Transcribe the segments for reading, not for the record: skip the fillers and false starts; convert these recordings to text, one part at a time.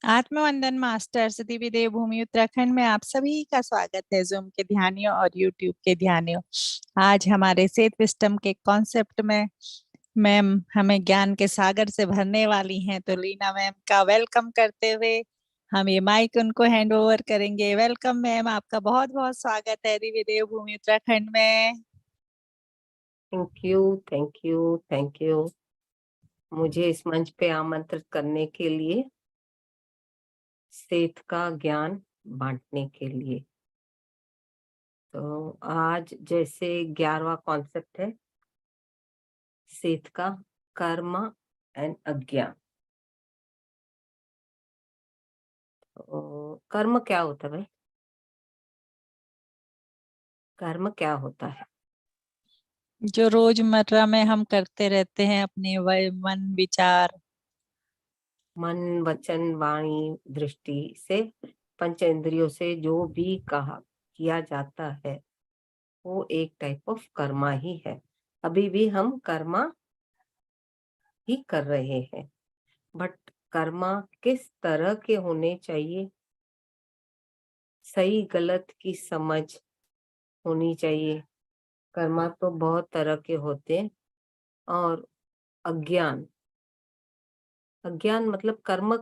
आत्मवंदन masters Divya देवभूमि उत्तराखंड में आप सभी का स्वागत है। जूम के ध्यानियों और यूट्यूब के ध्यानियों, आज हमारे सेत विस्टम के कॉन्सेप्ट में मैम हमें ज्ञान के सागर से भरने वाली हैं। तो लीना मैम का वेलकम करते हुए हम ये माइक उनको हैंड ओवर करेंगे। वेलकम मैम, आपका बहुत बहुत स्वागत है दिव्य देवभूमि उत्तराखंड में। Thank you, thank you, thank you मुझे इस मंच पे आमंत्रित करने के लिए, सेठ का ज्ञान बांटने के लिए। तो आज जैसे 11वां कॉन्सेप्ट है सेठ का, कर्म एंड अज्ञान। तो कर्म क्या होता है भाई? कर्म क्या होता है? जो रोजमर्रा में हम करते रहते हैं अपने मन विचार, मन, वचन, वाणी, दृष्टि से, पंच इंद्रियों से जो भी कहा किया जाता है वो एक टाइप ऑफ कर्मा ही है। अभी भी हम कर्मा ही कर रहे हैं, बट कर्मा किस तरह के होने चाहिए, सही गलत की समझ होनी चाहिए। कर्मा तो बहुत तरह के होते हैं, और अज्ञान, अज्ञान मतलब कर्म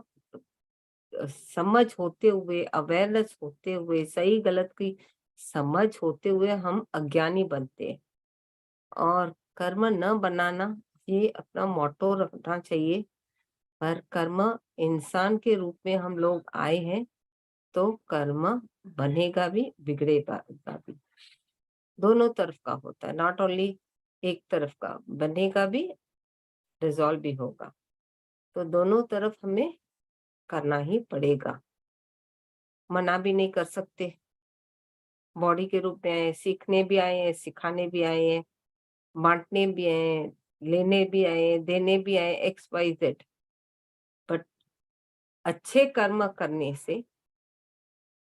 समझ होते हुए, अवेयरनेस होते हुए, सही गलत की समझ होते हुए हम अज्ञानी बनते हैं। और कर्म न बनाना, ये अपना मोटो रखना चाहिए। पर कर्म इंसान के रूप में हम लोग आए हैं, तो कर्म बनेगा भी, बिगड़ेगा भी। दोनों तरफ का होता है, नॉट ओनली एक तरफ का। बनेगा भी, रिजॉल्व भी होगा। तो दोनों तरफ हमें करना ही पड़ेगा, मना भी नहीं कर सकते। बॉडी के रूप में आए, सीखने भी आए हैं, सिखाने भी आए हैं, बांटने भी आए हैं, लेने भी आए हैं, देने भी आए, XYZ। बट अच्छे कर्म करने से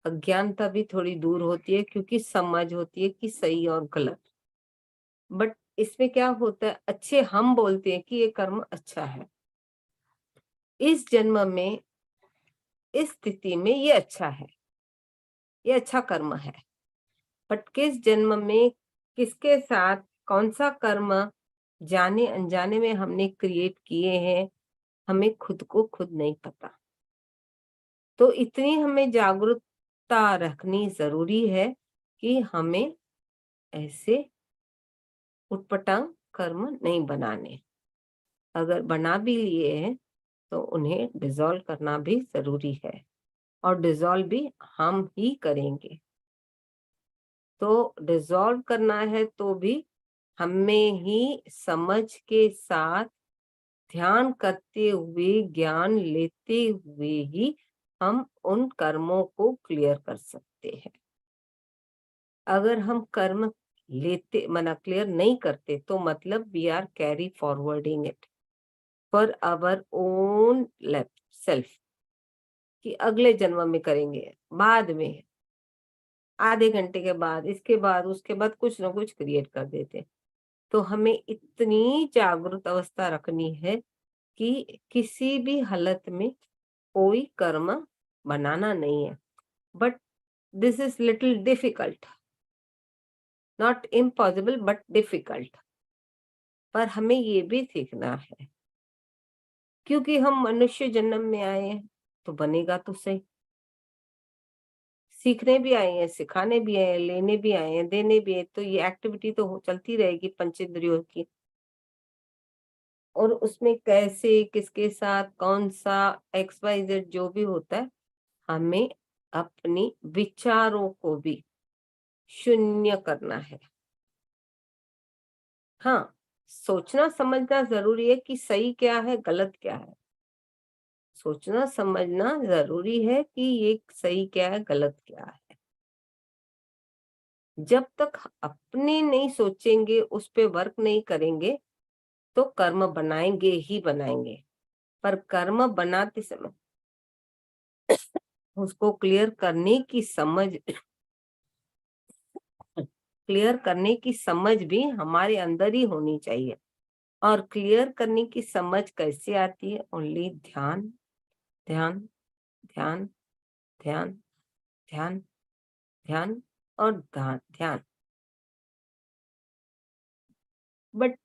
अज्ञानता भी थोड़ी दूर होती है, क्योंकि समझ होती है कि सही और गलत। बट इसमें क्या होता है, अच्छे हम बोलते हैं कि ये कर्म अच्छा है, इस जन्म में, इस स्थिति में ये अच्छा है, ये अच्छा कर्म है। बट किस जन्म में, किसके साथ, कौन सा कर्म जाने अनजाने में हमने क्रिएट किए हैं, हमें खुद को खुद नहीं पता। तो इतनी हमें जागरूकता रखनी जरूरी है कि हमें ऐसे उटपटांग कर्म नहीं बनाने। अगर बना भी लिए हैं तो उन्हें डिसॉल्व करना भी जरूरी है, और डिसॉल्व भी हम ही करेंगे। तो डिसॉल्व करना है तो भी हमें ही समझ के साथ, ध्यान करते हुए, ज्ञान लेते हुए ही हम उन कर्मों को क्लियर कर सकते हैं। अगर हम कर्म लेते मना क्लियर नहीं करते, तो मतलब we are carry forwarding it for our own self, कि अगले जन्म में करेंगे, बाद में, आधे घंटे के बाद, इसके बाद, उसके बाद कुछ ना कुछ क्रिएट कर देते। तो हमें इतनी जागरूक अवस्था रखनी है कि किसी भी हालत में कोई कर्म बनाना नहीं है। But this is little difficult, not impossible but difficult. पर हमें ये भी सीखना है, क्योंकि हम मनुष्य जन्म में आए हैं, तो बनेगा तो सही। सीखने भी आए हैं, सिखाने भी आए हैं, लेने भी आए हैं, देने भी है। तो ये एक्टिविटी तो चलती रहेगी पंचेंद्रियों की। और उसमें कैसे, किसके साथ, कौन सा, XYZ जो भी होता है, हमें अपनी विचारों को भी शून्य करना है। हाँ, सोचना समझना जरूरी है कि सही क्या है, गलत क्या है। सोचना समझना जरूरी है कि ये सही क्या है, गलत क्या है। जब तक अपने नहीं सोचेंगे, उस पे वर्क नहीं करेंगे, तो कर्म बनाएंगे ही बनाएंगे। पर कर्म बनाते समय उसको क्लियर करने की समझ, क्लियर करने की समझ भी हमारे अंदर ही होनी चाहिए। और क्लियर करने की समझ कैसे आती है? ओनली ध्यान, ध्यान, ध्यान, ध्यान, ध्यान, ध्यान और ध्यान। बट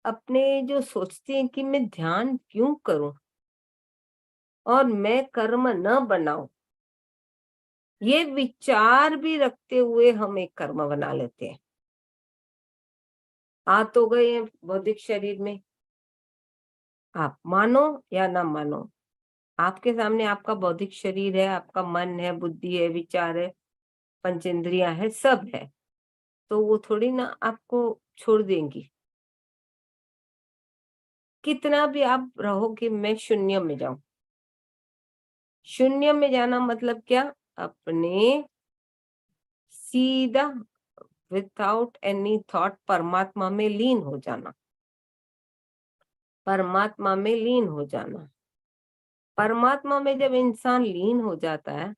अपने जो सोचते हैं कि मैं ध्यान क्यों करूं और मैं कर्म न बनाऊं, ये विचार भी रखते हुए हम एक कर्म बना लेते हैं। आ तो गए हैं भौतिक शरीर में, आप मानो या ना मानो, आपके सामने आपका बौद्धिक शरीर है, आपका मन है, बुद्धि है, विचार है, पंचेंद्रियां है, सब है। तो वो थोड़ी ना आपको छोड़ देंगी। कितना भी आप रहो कि मैं शून्य में जाऊं, शून्य में जाना मतलब क्या? अपने सीधा विदाउट एनी थॉट परमात्मा में लीन हो जाना, परमात्मा में लीन हो जाना। परमात्मा में जब इंसान लीन हो जाता है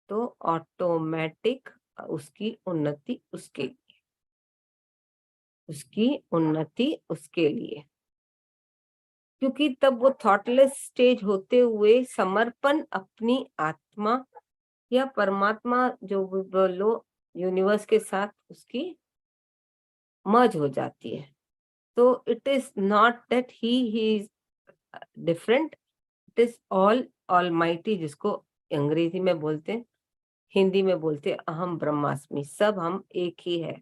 तो ऑटोमेटिक उसकी उन्नति उसके लिए, उसकी उन्नति उसके लिए, क्योंकि तब वो थॉटलेस स्टेज होते हुए समर्पण अपनी आत्मा या परमात्मा जो भी बोलो यूनिवर्स के साथ उसकी मर्ज हो जाती है। तो it is not that he is different, it is all almighty, जिसको अंग्रेजी में बोलते हैं, हिंदी में बोलते हैं अहम ब्रह्मास्मि। सब हम एक ही है,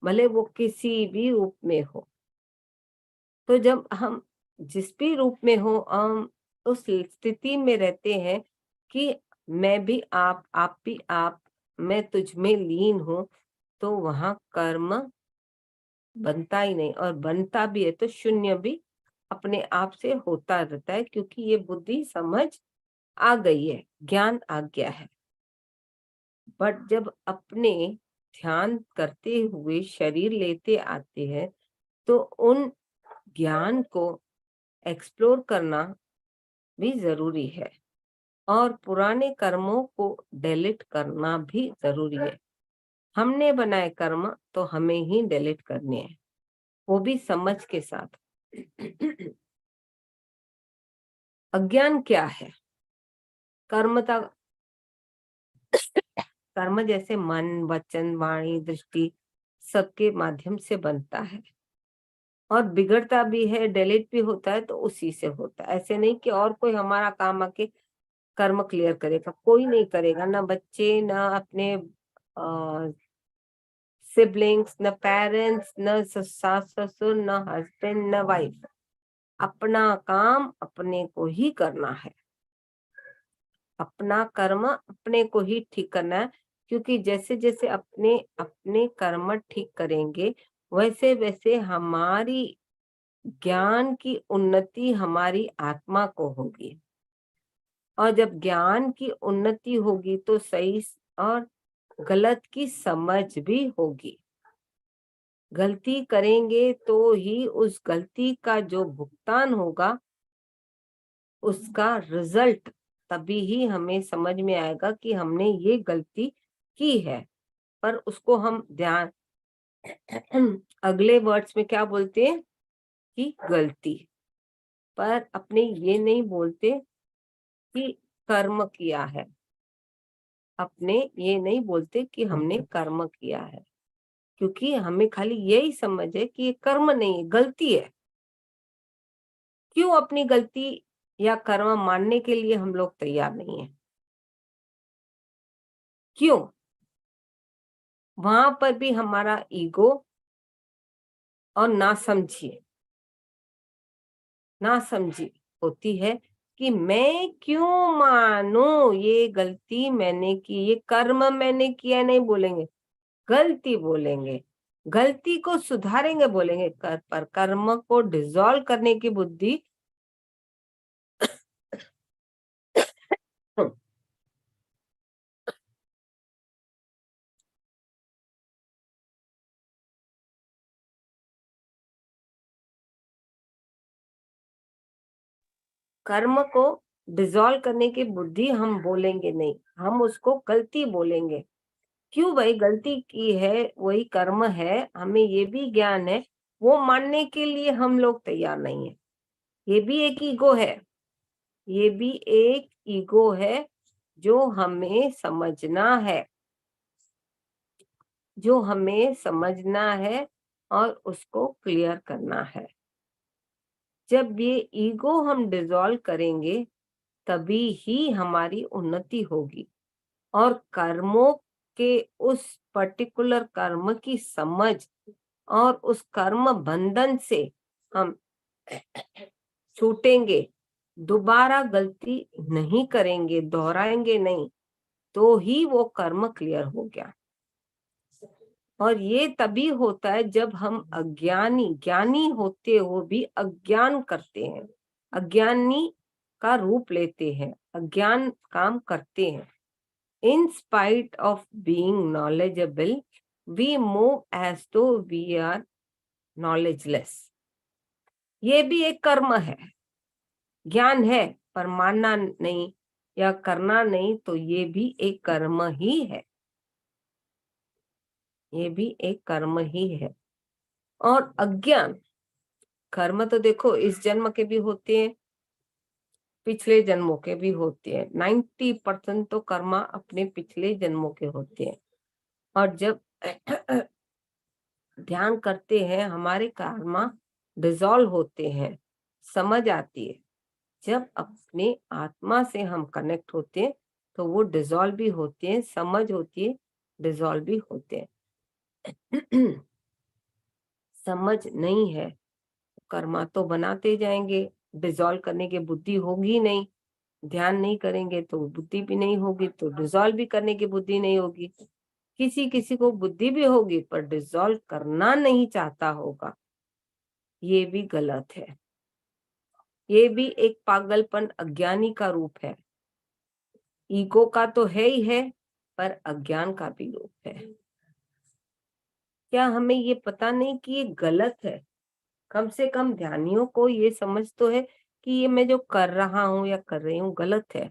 भले वो किसी भी रूप में हो। तो जब हम जिस भी रूप में हो, हम उस स्थिति में रहते हैं कि मैं भी आप भी आप, मैं तुझ में लीन हूं, तो वहां कर्म बनता ही नहीं, और बनता भी है तो शून्य भी अपने आप से होता रहता है, क्योंकि ये बुद्धि समझ आ गई है, ज्ञान आ गया है। बट जब अपने ध्यान करते हुए शरीर लेते आते हैं तो उन ज्ञान को एक्सप्लोर करना भी जरूरी है, और पुराने कर्मों को डिलीट करना भी जरूरी है। हमने बनाए कर्म तो हमें ही डिलीट करने हैं, वो भी समझ के साथ। अज्ञान क्या है? कर्मता, कर्म जैसे मन, वचन, वाणी, दृष्टि सबके माध्यम से बनता है, और बिगड़ता भी है, डिलीट भी होता है, तो उसी से होता है। ऐसे नहीं कि और कोई हमारा काम आके कर्म क्लियर करेगा, कोई नहीं करेगा, ना बच्चे, ना अपने सिबलिंग्स, न पेरेंट्स, न सास ससुर, न हस्बैंड, न वाइफ। अपना काम अपने को ही करना है, अपना कर्म अपने को ही ठीक करना है, क्योंकि जैसे जैसे अपने अपने कर्म ठीक करेंगे वैसे वैसे हमारी ज्ञान की उन्नति हमारी आत्मा को होगी, और जब ज्ञान की उन्नति होगी तो सही और गलत की समझ भी होगी। गलती करेंगे तो ही उस गलती का जो भुगतान होगा, उसका रिजल्ट तभी ही हमें समझ में आएगा कि हमने ये गलती की है। पर उसको हम ध्यान अगले वर्ड्स में क्या बोलते हैं कि गलती, पर अपने ये नहीं बोलते कि कर्म किया है, अपने ये नहीं बोलते कि हमने कर्म किया है, क्योंकि हमें खाली यही समझ है कि ये कर्म नहीं है, गलती है। क्यों अपनी गलती या कर्म मानने के लिए हम लोग तैयार नहीं है? क्यों? वहां पर भी हमारा ईगो और नासमझी होती है कि मैं क्यों मानूं ये गलती मैंने की, ये कर्म मैंने किया नहीं बोलेंगे, गलती बोलेंगे, गलती को सुधारेंगे बोलेंगे, पर कर्म को डिसॉल्व करने की बुद्धि कर्म को डिसॉल्व करने की बुद्धि हम बोलेंगे नहीं, हम उसको गलती बोलेंगे। क्यों भाई? गलती की है, वही कर्म है, हमें ये भी ज्ञान है, वो मानने के लिए हम लोग तैयार नहीं है। ये भी एक ईगो है, ये भी एक ईगो है जो हमें समझना है, जो हमें समझना है और उसको क्लियर करना है। जब ये ईगो हम डिसॉल्व करेंगे तभी ही हमारी उन्नति होगी और कर्मों के उस पर्टिकुलर कर्म की समझ और उस कर्म बंधन से हम छूटेंगे, दोबारा गलती नहीं करेंगे, दोहराएंगे नहीं, तो ही वो कर्म क्लियर हो गया। और ये तभी होता है जब हम ज्ञानी होते हुए भी अज्ञान करते हैं, अज्ञानी का रूप लेते हैं, अज्ञान काम करते हैं। In spite of being knowledgeable, we move as though we are knowledgeless. ये भी एक कर्म है, ज्ञान है पर मानना नहीं या करना नहीं, तो ये भी एक कर्म ही है, ये भी एक कर्म ही है। और अज्ञान कर्म तो देखो इस जन्म के भी होते हैं, पिछले जन्मों के भी होते हैं। 90% तो कर्म अपने पिछले जन्मों के होते हैं। और जब ध्यान करते हैं हमारे कर्म डिसॉल्व होते हैं, समझ आती है। जब अपने आत्मा से हम कनेक्ट होते हैं तो वो डिसॉल्व भी होते हैं, समझ होती है, डिसॉल्व भी होते हैं। समझ नहीं है, कर्मा तो बनाते जाएंगे, डिसॉल्व करने की बुद्धि होगी नहीं। ध्यान नहीं करेंगे तो बुद्धि भी नहीं होगी, तो डिसॉल्व भी करने की बुद्धि नहीं होगी। किसी किसी को बुद्धि भी होगी पर डिसॉल्व करना नहीं चाहता होगा, ये भी गलत है। ये भी एक पागलपन, अज्ञानी का रूप है। ईगो का तो है ही है, पर अज्ञान का भी रूप है। क्या हमें ये पता नहीं कि ये गलत है? कम से कम ध्यानियों को ये समझ तो है कि ये मैं जो कर रहा हूं या कर रही हूँ गलत है,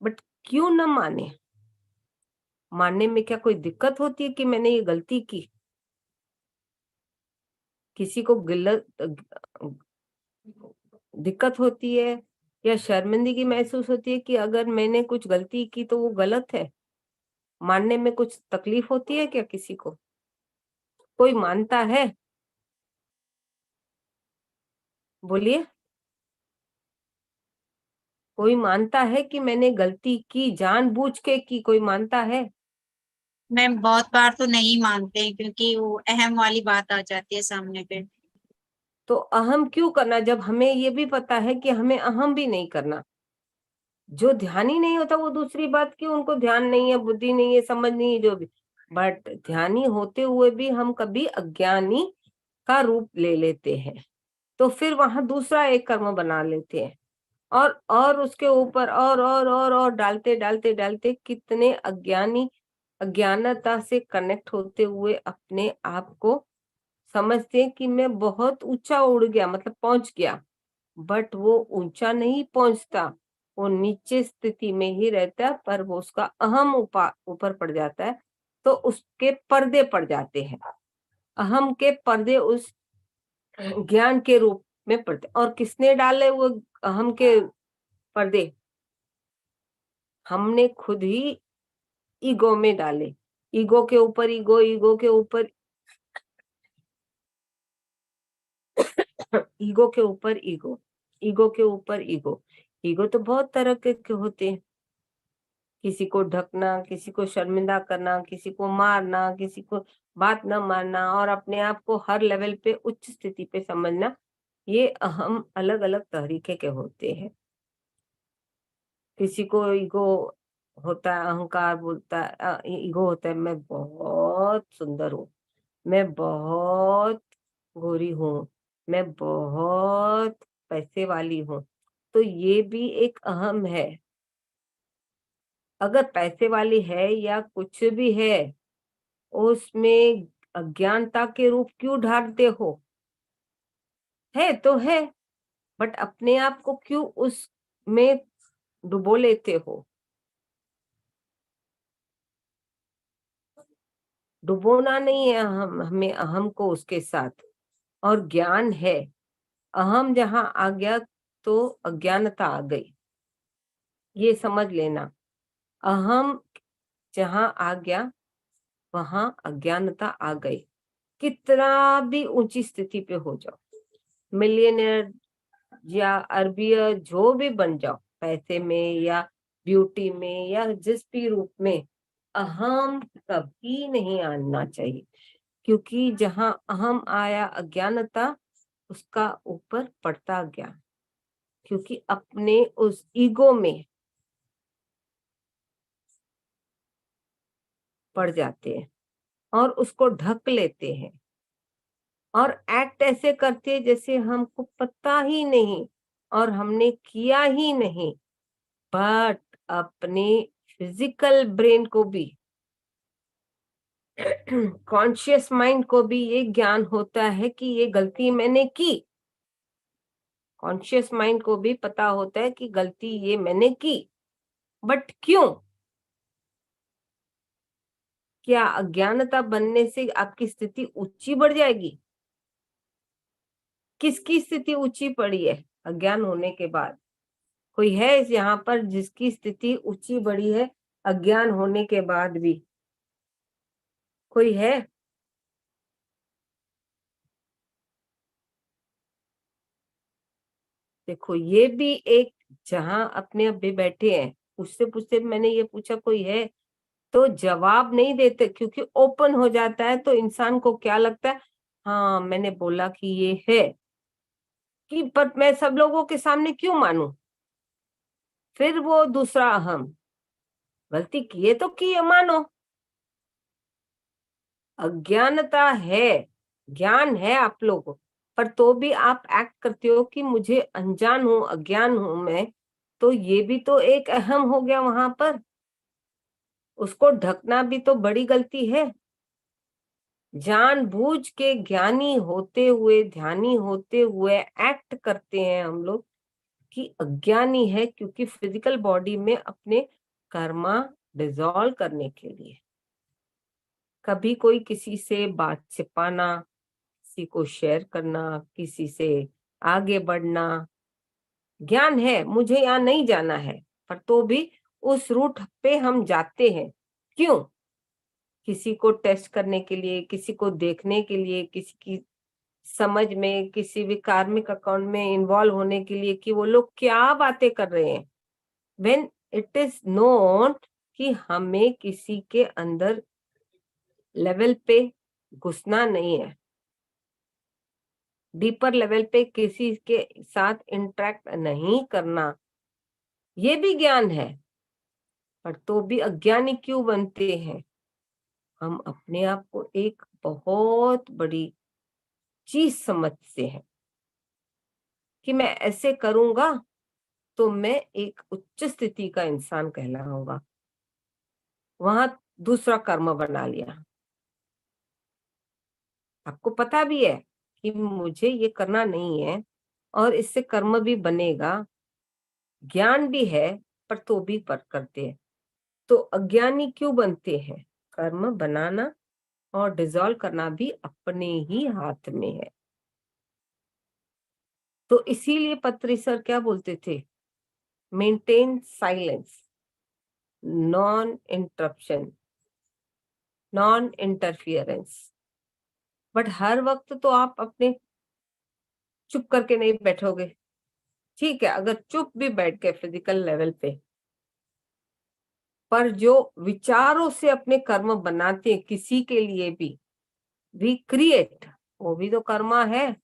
बट क्यों न माने? मानने में क्या कोई दिक्कत होती है कि मैंने ये गलती की? किसी को गलत दिक्कत होती है या शर्मिंदगी महसूस होती है कि अगर मैंने कुछ गलती की तो वो गलत है? मानने में कुछ तकलीफ होती है क्या किसी को? कोई मानता है? बोलिए, कोई मानता है कि मैंने गलती की, जानबूझ के की? कोई मानता है? मैम बहुत बार तो नहीं मानते हैं क्योंकि वो अहम वाली बात आ जाती है सामने पे। तो अहम क्यों करना जब हमें ये भी पता है कि हमें अहम भी नहीं करना? जो ध्यान ही नहीं होता वो दूसरी बात की, उनको ध्यान नहीं है, बुद्धि नहीं है, समझ नहीं है, जो भी, बट ध्यानी होते हुए भी हम कभी अज्ञानी का रूप ले लेते हैं, तो फिर वहां दूसरा एक कर्म बना लेते हैं और उसके ऊपर और डालते डालते डालते कितने अज्ञानता से कनेक्ट होते हुए अपने आप को समझते हैं कि मैं बहुत ऊंचा उड़ गया, मतलब पहुंच गया, बट वो ऊंचा नहीं पहुंचता, वो नीचे स्थिति में ही रहता है, पर वो उसका अहम ऊपर पड़ जाता है, तो उसके पर्दे पड़ जाते हैं। अहम के पर्दे उस ज्ञान के रूप में पड़ते, और किसने डाले वो अहम के पर्दे? हमने खुद ही ईगो में डाले। ईगो के ऊपर ईगो, ईगो के ऊपर ईगो के ऊपर ईगो, ईगो के ऊपर ईगो। ईगो तो बहुत तरह के होते हैं, किसी को ढकना, किसी को शर्मिंदा करना, किसी को मारना, किसी को बात न मानना, और अपने आप को हर लेवल पे उच्च स्थिति पे समझना। ये अहम अलग अलग तरीके के होते हैं। किसी को ईगो होता है, अहंकार बोलता है, ईगो होता है मैं बहुत सुंदर हूँ, मैं बहुत गोरी हूँ, मैं बहुत पैसे वाली हूँ, तो ये भी एक अहम है। अगर पैसे वाली है या कुछ भी है, उसमें अज्ञानता के रूप क्यों ढालते हो? है तो है, बट अपने आप को क्यों उसमें डुबो लेते हो? डुबोना नहीं है हमें अहम को उसके साथ, और ज्ञान है। अहम जहां आ गया तो अज्ञानता आ गई, ये समझ लेना, अहम जहां आ गया वहां अज्ञानता आ गई। कितना भी ऊंची स्थिति पे हो जाओ, मिलियनर या अरबिया जो भी बन जाओ, पैसे में या ब्यूटी में या जिस भी रूप में, अहम कभी नहीं आना चाहिए, क्योंकि जहां अहम आया अज्ञानता, उसका ऊपर पड़ता ज्ञान, क्योंकि अपने उस ईगो में पड़ जाते हैं और उसको ढक लेते हैं और एक्ट ऐसे करते हैं जैसे हमको पता ही नहीं और हमने किया ही नहीं। बट अपने फिजिकल ब्रेन को भी, कॉन्शियस माइंड को भी ये ज्ञान होता है कि ये गलती मैंने की। कॉन्शियस माइंड को भी पता होता है कि गलती ये मैंने की, बट क्यों? क्या अज्ञानता बनने से आपकी स्थिति ऊंची बढ़ जाएगी? किसकी स्थिति ऊंची पड़ी है अज्ञान होने के बाद? कोई है इस यहाँ पर जिसकी स्थिति ऊंची बढ़ी है अज्ञान होने के बाद भी? कोई है? देखो, ये भी एक, जहां अपने अभी बैठे हैं, उससे पूछते, मैंने ये पूछा कोई है, तो जवाब नहीं देते, क्योंकि ओपन हो जाता है तो इंसान को क्या लगता है, हाँ मैंने बोला कि ये है, कि पर मैं सब लोगों के सामने क्यों मानूं? फिर वो दूसरा अहम, गलती किए तो किए मानो, अज्ञानता है, ज्ञान है आप लोगों, पर तो भी आप एक्ट करते हो कि मुझे अनजान हूं, अज्ञान हूं मैं, तो ये भी तो एक अहम हो गया वहां पर, उसको ढकना भी तो बड़ी गलती है। जानबूझ के ज्ञानी होते हुए, ध्यानी होते हुए एक्ट करते हैं हम लोग कि अज्ञानी है, क्योंकि फिजिकल बॉडी में अपने कर्मा डिसॉल्व करने के लिए। कभी कोई किसी से बात छिपाना, किसी को शेयर करना, किसी से आगे बढ़ना, ज्ञान है मुझे यहाँ नहीं जाना है, पर तो भी उस रूट पे हम जाते हैं। क्यों? किसी को टेस्ट करने के लिए, किसी को देखने के लिए, किसी की समझ में, किसी भी कार्मिक अकाउंट में इन्वॉल्व होने के लिए कि वो लोग क्या बातें कर रहे हैं। व्हेन इट इज नोन कि हमें किसी के अंदर लेवल पे घुसना नहीं है, डीपर लेवल पे किसी के साथ इंटरेक्ट नहीं करना, ये भी ज्ञान है। पर तो भी अज्ञानी क्यों बनते हैं? हम अपने आप को एक बहुत बड़ी चीज समझते हैं कि मैं ऐसे करूंगा तो मैं एक उच्च स्थिति का इंसान कहलाऊंगा, वहां दूसरा कर्म बना लिया। आपको पता भी है कि मुझे ये करना नहीं है और इससे कर्म भी बनेगा, ज्ञान भी है, पर तो भी पर करते हैं। तो अज्ञानी क्यों बनते हैं? कर्म बनाना और डिसॉल्व करना भी अपने ही हाथ में है। तो इसीलिए पत्री सर क्या बोलते थे, maintain silence, non interruption, non interference. But हर वक्त तो आप अपने चुप करके नहीं बैठोगे। ठीक है, अगर चुप भी बैठ गए फिजिकल लेवल पे, पर जो विचारों से अपने कर्म बनाते हैं किसी के लिए भी क्रिएट, वो भी तो कर्मा है।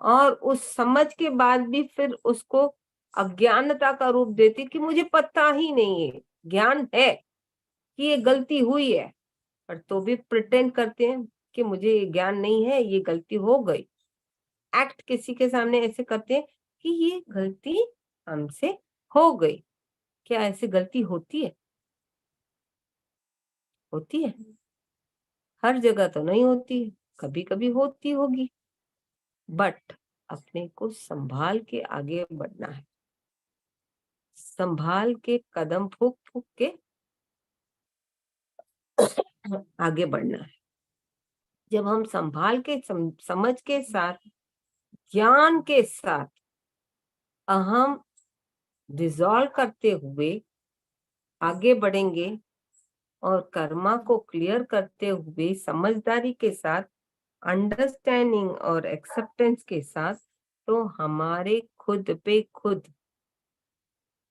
और उस समझ के बाद भी फिर उसको अज्ञानता का रूप देती कि मुझे पता ही नहीं है। ज्ञान है कि ये गलती हुई है, पर तो भी प्रिटेंड करते हैं कि मुझे ये ज्ञान नहीं है, ये गलती हो गई। एक्ट किसी के सामने ऐसे करते हैं कि ये गलती हमसे हो गई। क्या ऐसी गलती होती है? होती है? हर जगह तो नहीं होती, कभी कभी होती होगी, बट अपने को संभाल के आगे बढ़ना है, संभाल के कदम फूक फूक के आगे बढ़ना है। जब हम संभाल के समझ के साथ, ज्ञान के साथ, अहम डिसॉल्व करते हुए आगे बढ़ेंगे और कर्मा को क्लियर करते हुए समझदारी के साथ, अंडरस्टैंडिंग और एक्सेप्टेंस के साथ, तो हमारे खुद पे खुद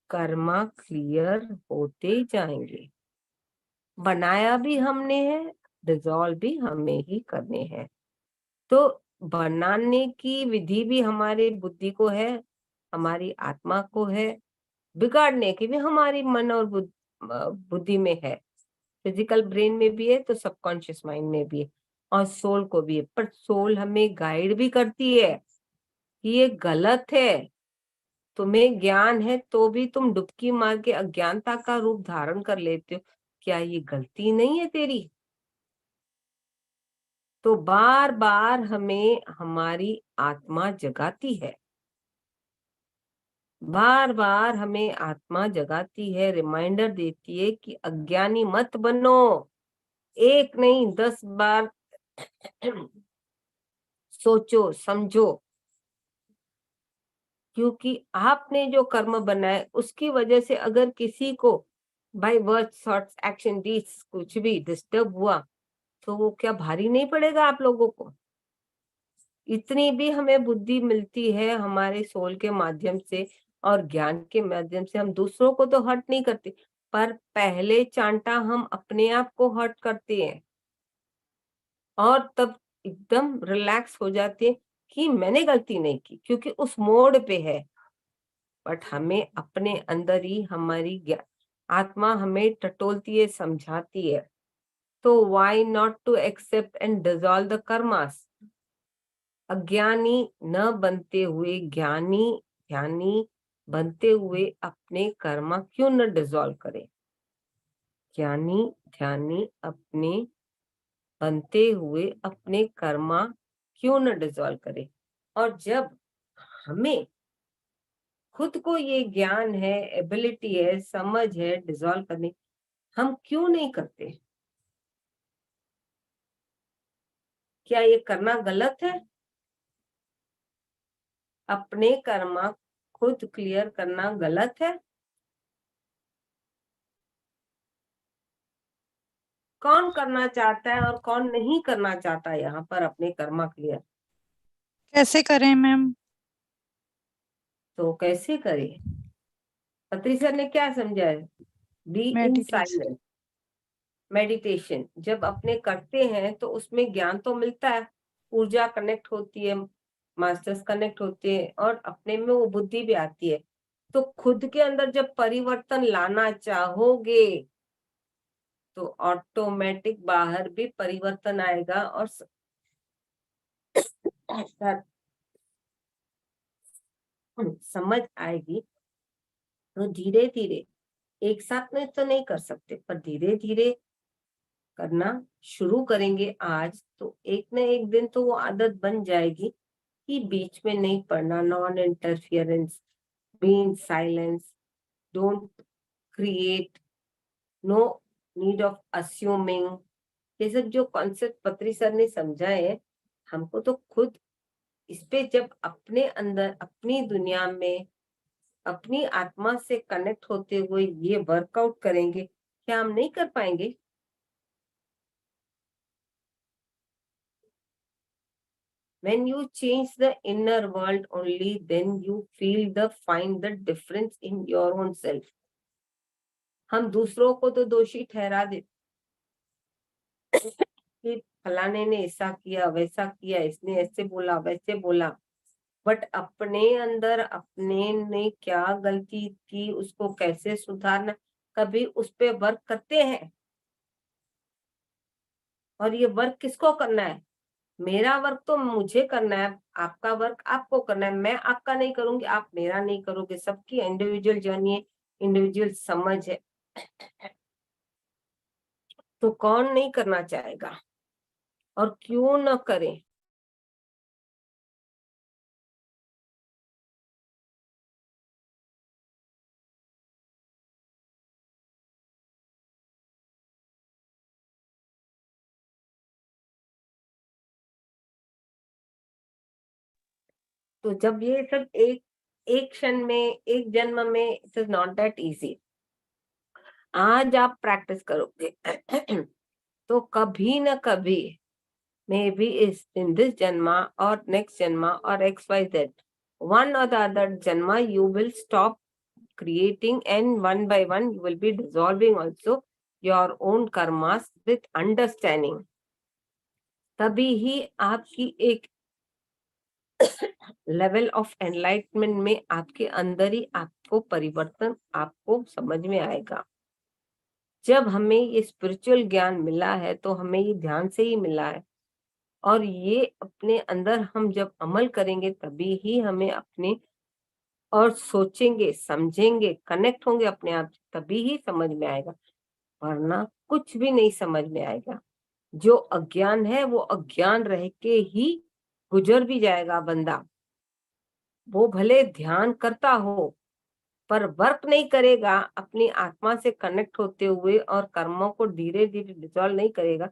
कर्मा क्लियर होते जाएंगे। बनाया भी हमने है, डिसॉल्व भी हमें ही करने हैं। तो बनाने की विधि भी हमारे बुद्धि को है, हमारी आत्मा को है, बिगाड़ने की भी हमारी मन और बुद्धि में है। फिजिकल ब्रेन में भी है तो सबकॉन्शियस माइंड में भी है, और सोल को भी है। पर सोल हमें गाइड भी करती है कि ये गलत है। तुम्हें ज्ञान है तो भी तुम डुबकी मार के अज्ञानता का रूप धारण कर लेते हो। क्या ये गलती नहीं है तेरी? तो बार बार हमें हमारी आत्मा जगाती है, बार बार हमें आत्मा जगाती है, रिमाइंडर देती है कि अज्ञानी मत बनो। एक नहीं 10 बार सोचो समझो, क्योंकि आपने जो कर्म बनाए उसकी वजह से अगर किसी को by words thoughts action deeds कुछ भी डिस्टर्ब हुआ तो वो क्या भारी नहीं पड़ेगा आप लोगों को? इतनी भी हमें बुद्धि मिलती है हमारे सोल के माध्यम से और ज्ञान के माध्यम से, हम दूसरों को तो हर्ट नहीं करते, पर पहले चांटा हम अपने आप को हर्ट करते हैं और तब एकदम रिलैक्स हो जाते हैं कि मैंने गलती नहीं की, क्योंकि उस मोड पे है। बट हमें अपने अंदर ही हमारी आत्मा हमें टटोलती है, समझाती है। तो why not to accept and dissolve the karmas? अज्ञानी न बनते हुए ज्ञानी बनते हुए अपने कर्मा क्यों न डिसॉल्व करे? ध्यानी अपने बनते हुए अपने कर्मा क्यों न डिसॉल्व करे? और जब हमें खुद को ये ज्ञान है, एबिलिटी है, समझ है डिसॉल्व करने, हम क्यों नहीं करते? क्या ये करना गलत है? अपने कर्मा खुद क्लियर करना गलत है? कौन करना चाहता है और कौन नहीं करना चाहता यहाँ पर अपने कर्मा क्लियर? कैसे करें मैम? तो कैसे करें? पत्री सर ने क्या समझा है? Be in meditation. Silence, meditation जब अपने करते हैं तो उसमें ज्ञान तो मिलता है, ऊर्जा कनेक्ट होती है, मास्टर्स कनेक्ट होते हैं और अपने में वो बुद्धि भी आती है। तो खुद के अंदर जब परिवर्तन लाना चाहोगे तो ऑटोमेटिक बाहर भी परिवर्तन आएगा और समझ आएगी। तो धीरे धीरे, एक साथ में तो नहीं कर सकते, पर धीरे धीरे करना शुरू करेंगे आज तो एक न एक दिन तो वो आदत बन जाएगी कि बीच में नहीं पढ़ना, non interference, be in silence, don't create, no need of assuming. ये सब जो कॉन्सेप्ट पत्री सर ने समझाए हैं, हमको तो खुद इस पे जब अपने अंदर अपनी दुनिया में अपनी आत्मा से कनेक्ट होते हुए ये वर्कआउट करेंगे, क्या हम नहीं कर पाएंगे? When you change the inner world only, then you feel find the difference in your own self. हम दूसरों को तो दोषी ठहरा देते कि फलाने ने ऐसा किया, वैसा किया, इसने ऐसे बोला, वैसे बोला, बट अपने अंदर अपने ने क्या गलती की, उसको कैसे सुधारना, कभी उस पे वर्क करते हैं? और ये वर्क किसको करना है? मेरा वर्क तो मुझे करना है, आपका वर्क आपको करना है। मैं आपका नहीं करूंगी, आप मेरा नहीं करोगे। सबकी इंडिविजुअल जर्नी है, इंडिविजुअल समझ है। तो कौन नहीं करना चाहेगा और क्यों न करें? तो जब ये सब एक एक क्षण में, एक जन्म में it is not that easy. आज आप प्रैक्टिस करोगे तो कभी ना कभी, मे बी इस इन दिस जन्मा और नेक्स्ट जन्मा और XYZ, one or the other janma, you will stop creating, and one by one you will be dissolving also your own karmas with understanding. तभी ही आपकी एक लेवल ऑफ एनलाइटमेंट में आपके अंदर ही आपको परिवर्तन आपको समझ में आएगा। जब हमें ये स्पिरिचुअल ज्ञान मिला है तो हमें ये ध्यान से ही मिला है, और ये अपने अंदर हम जब अमल करेंगे तभी ही हमें अपने, और सोचेंगे, समझेंगे, कनेक्ट होंगे अपने आप से, तभी ही समझ में आएगा, वरना कुछ भी नहीं समझ में आएगा। जो अज्ञान है वो अज्ञान रह के ही गुजर भी जाएगा बंदा। वो भले ध्यान करता हो पर वर्क नहीं करेगा, अपनी आत्मा से कनेक्ट होते हुए और कर्मों को धीरे धीरे डिसॉल्व नहीं करेगा,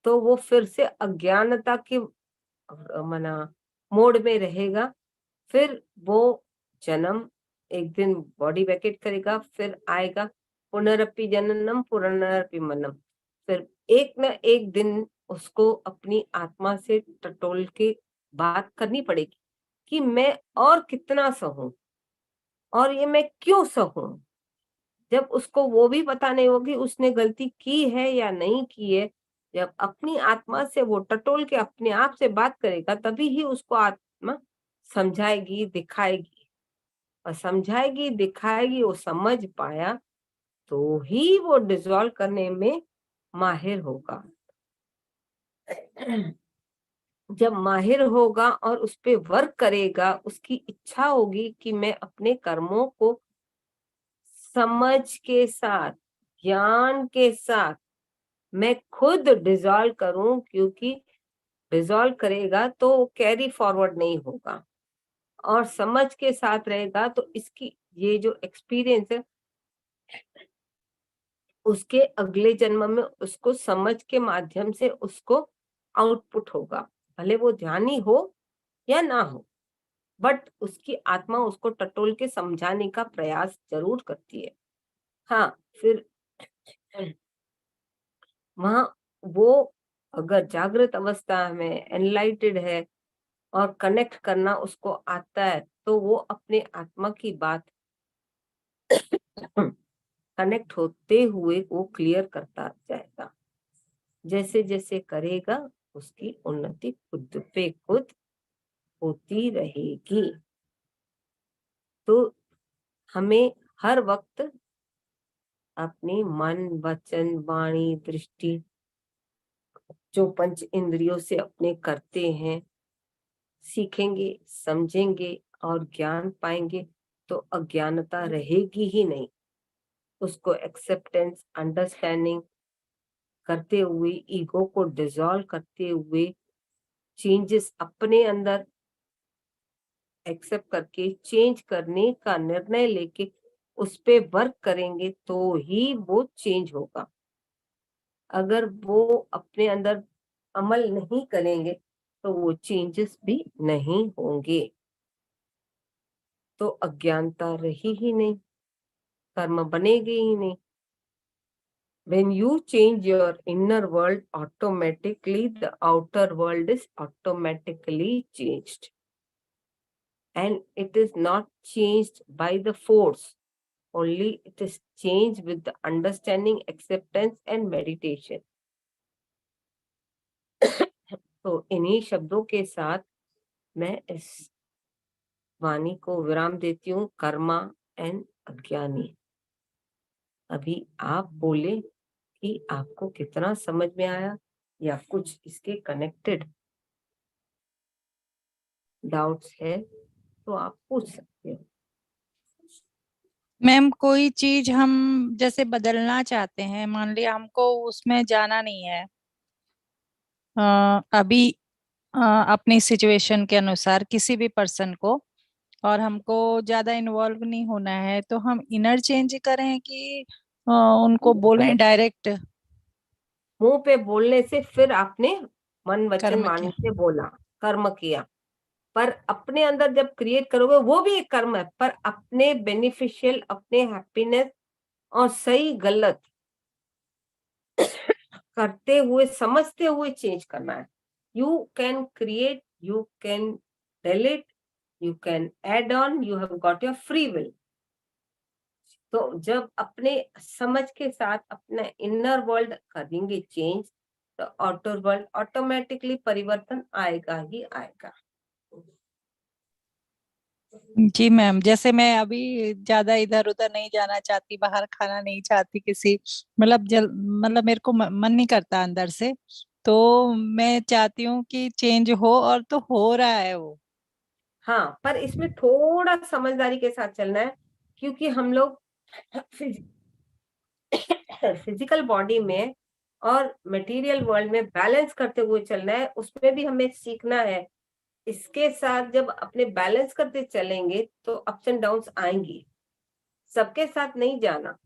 तो वो फिर से अज्ञानता के मना मोड में रहेगा। फिर वो जन्म, एक दिन बॉडी वैकेट करेगा, फिर आएगा पुनरपि जननम पुनरपि मनम। फिर एक न एक दिन उसको अपनी आत्मा से टटोल के बात करनी पड़ेगी कि मैं और कितना सहूं, और ये मैं क्यों सहूं। जब उसको वो भी पता नहीं होगी उसने गलती की है या नहीं की है, जब अपनी आत्मा से वो टटोल के अपने आप से बात करेगा, तभी ही उसको आत्मा समझाएगी, दिखाएगी, और समझाएगी, दिखाएगी, वो समझ पाया तो ही वो डिसॉल्व करने में माहिर होगा। जब माहिर होगा और उस पे वर्क करेगा, उसकी इच्छा होगी कि मैं अपने कर्मों को समझ के साथ, ज्ञान के साथ मैं खुद डिसॉल्व करूं, क्योंकि डिसॉल्व करेगा तो कैरी फॉरवर्ड नहीं होगा, और समझ के साथ रहेगा तो इसकी ये जो एक्सपीरियंस है उसके अगले जन्म में उसको समझ के माध्यम से उसको आउटपुट होगा, भले वो ध्यानी हो या ना हो, बट उसकी आत्मा उसको टटोल के समझाने का प्रयास जरूर करती है। हाँ, फिर वहां वो अगर जागृत अवस्था में एनलाइटेड है और कनेक्ट करना उसको आता है, तो वो अपने आत्मा की बात कनेक्ट होते हुए वो क्लियर करता जाएगा। जैसे जैसे करेगा उसकी उन्नति खुद पे खुद होती रहेगी। तो हमें हर वक्त अपनी मन, वचन, वाणी, दृष्टि जो पंच इंद्रियों से अपने करते हैं, सीखेंगे, समझेंगे और ज्ञान पाएंगे तो अज्ञानता रहेगी ही नहीं। उसको एक्सेप्टेंस, अंडरस्टैंडिंग करते हुए, ईगो को डिसॉल्व करते हुए, चेंजेस अपने अंदर एक्सेप्ट करके चेंज करने का निर्णय लेके उस पे वर्क करेंगे तो ही वो चेंज होगा। अगर वो अपने अंदर अमल नहीं करेंगे तो वो चेंजेस भी नहीं होंगे, तो अज्ञानता रही ही नहीं, कर्म बनेगी ही नहीं। When you change your inner world, automatically the outer world is automatically changed. And it is not changed by the force, only it is changed with the understanding, acceptance and meditation. तो इन्हीं शब्दों के साथ मैं इस वाणी को विराम देती हूँ। कर्मा एंड अज्ञानी। अभी आप बोले कि आपको कितना समझ में आया, या कुछ इसके कनेक्टेड डाउट्स है तो आप पूछ सकते हो। मैम, कोई चीज हम जैसे बदलना चाहते हैं, मान लिया हमको उसमें जाना नहीं है अभी अपनी सिचुएशन के अनुसार किसी भी पर्सन को, और हमको ज्यादा इन्वॉल्व नहीं होना है, तो हम इनर चेंज करें कि उनको बोलें डायरेक्ट? मुंह पे बोलने से फिर आपने मन, वचन, कर्म वाणी किया। से बोला, कर्म किया, पर अपने अंदर जब क्रिएट करोगे वो भी एक कर्म है, पर अपने बेनिफिशियल, अपने हैप्पीनेस और सही गलत करते हुए, समझते हुए चेंज करना है। You can create, you can delete, you can add on, you have got your free will. तो जब अपने समझ के साथ अपना इनर वर्ल्ड करेंगे चेंज, तो आउटर वर्ल्ड ऑटोमेटिकली परिवर्तन आएगा ही आएगा। जी मैम, जैसे मैं अभी ज्यादा इधर उधर नहीं जाना चाहती, बाहर खाना नहीं चाहती किसी, मतलब मेरे को मन नहीं करता अंदर से, तो मैं चाहती हूँ कि चेंज हो, और तो हो रहा है वो। हाँ, पर इसमें थोड़ा समझदारी के साथ चलना है, क्योंकि हम लोग फिजिकल बॉडी में और मटेरियल वर्ल्ड में बैलेंस करते हुए चलना है, उसमें भी हमें सीखना है। इसके साथ जब अपने बैलेंस करते चलेंगे तो अप्स एंड डाउन्स आएंगी। सबके साथ नहीं जाना,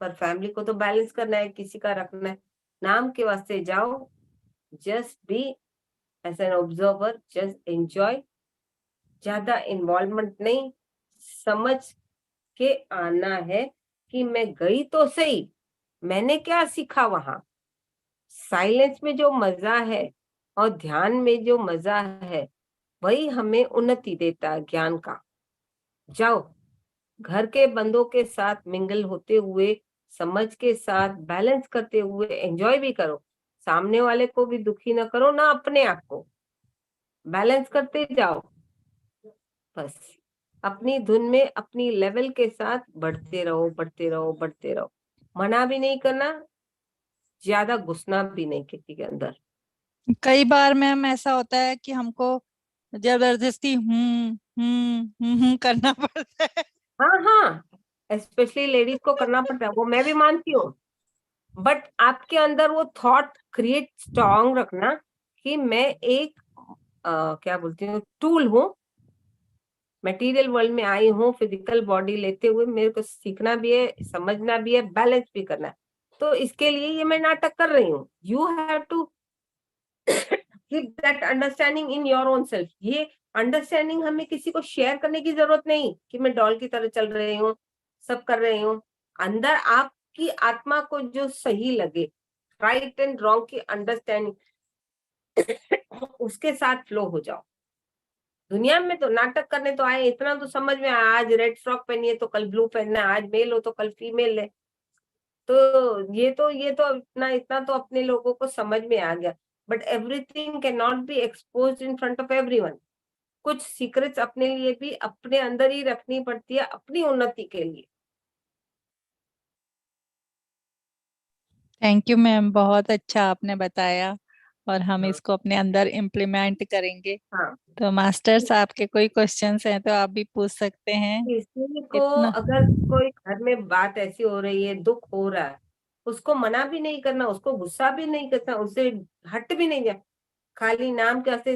पर फैमिली को तो बैलेंस करना है, किसी का रखना है। नाम के वास्ते जाओ, just be as an observer, just enjoy, ज्यादा इन्वॉल्वमेंट नहीं, समझ के आना है कि मैं गई तो सही, मैंने क्या सीखा वहां। साइलेंस में जो मजा है और ध्यान में जो मजा है, वही हमें उन्नति देता है ज्ञान का। जाओ, घर के बंदों के साथ मिंगल होते हुए, समझ के साथ बैलेंस करते हुए एंजॉय भी करो। सामने वाले को भी दुखी ना करो, ना अपने आप को। बैलेंस करते जाओ, बस अपनी धुन में अपनी लेवल के साथ बढ़ते रहो, बढ़ते रहो, बढ़ते रहो। मना भी नहीं करना, ज्यादा घुसना भी नहीं किसी के अंदर। कई बार मैम ऐसा होता है कि हमको जबरदस्ती करना पड़ता है। हाँ हाँ, स्पेशली लेडीज को करना पड़ता है, वो मैं भी मानती हूँ। बट आपके अंदर वो थॉट क्रिएट स्ट्रांग रखना कि मैं एक क्या बोलती हूँ, टूल हूँ, मटेरियल वर्ल्ड में आई हूँ, फिजिकल बॉडी लेते हुए मेरे को सीखना भी है, समझना भी है, बैलेंस भी करना है। तो इसके लिए ये मैं नाटक कर रही हूँ। You have to keep that understanding in your own self. ये अंडरस्टैंडिंग हमें किसी को शेयर करने की जरूरत नहीं कि मैं डॉल की तरह चल रही हूँ, सब कर रही हूँ। अंदर आपकी आत्मा को जो सही लगे, राइट एंड रॉन्ग की अंडरस्टैंडिंग, उसके साथ फ्लो हो जाओ। दुनिया में तो नाटक करने तो आए, इतना तो समझ में आया, आज रेड फ्रॉक पहनिए तो कल ब्लू पहनना है, आज मेल हो तो कल फीमेल है। तो ये तो इतना इतना तो अपने लोगों को समझ में आ गया। But everything can not be exposed in front of everyone. कुछ सीक्रेट्स अपने लिए भी अपने अंदर ही रखनी पड़ती है, अपनी उन्नति के लिए। थैंक यू मैम, बहुत अच्छा आपने बताया, और हम हाँ इसको अपने अंदर इम्प्लीमेंट करेंगे। हाँ। तो मास्टर्स, आपके कोई क्वेश्चंस हैं तो आप भी पूछ सकते हैं। किसी को इतना अगर कोई घर में बात ऐसी हो रही है, दुख हो रहा है, उसको मना भी नहीं करना, उसको गुस्सा भी नहीं करना, उससे हट भी नहीं जाए, खाली नाम के ऐसे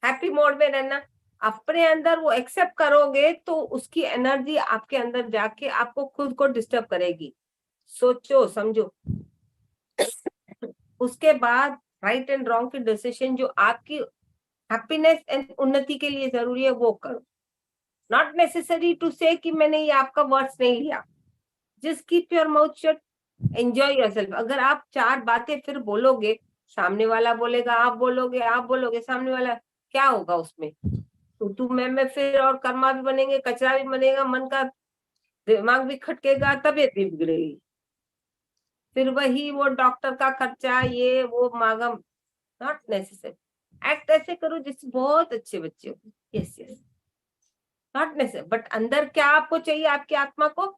हैप्पी मोड में रहना। अपने अंदर वो एक्सेप्ट करोगे तो उसकी एनर्जी आपके अंदर जाके आपको खुद को डिस्टर्ब करेगी। सोचो समझो, उसके बाद राइट एंड रॉन्ग की डिसीजन जो आपकी हैप्पीनेस एंड उन्नति के लिए जरूरी है वो करो। नॉट नेसेसरी टू से कि मैंने ये आपका वर्ड्स नहीं लिया। Just keep your mouth shut, enjoy yourself. अगर आप चार बातें फिर बोलोगे, सामने वाला बोलेगा, आप बोलोगे, आप बोलोगे, सामने वाला, क्या होगा उसमें? तू मैं फिर और कर्मा भी बनेंगे, कचरा भी बनेगा, मन का दिमाग भी खटकेगा, तबीयत भी बिगड़ेगी। फिर वही वो डॉक्टर का खर्चा, ये वो मांगम। Not necessary. एक्ट ऐसे करो जैसे बहुत अच्छे बच्चे हो। Yes yes, not necessary, but अंदर क्या आपको चाहिए, आपकी आत्मा को,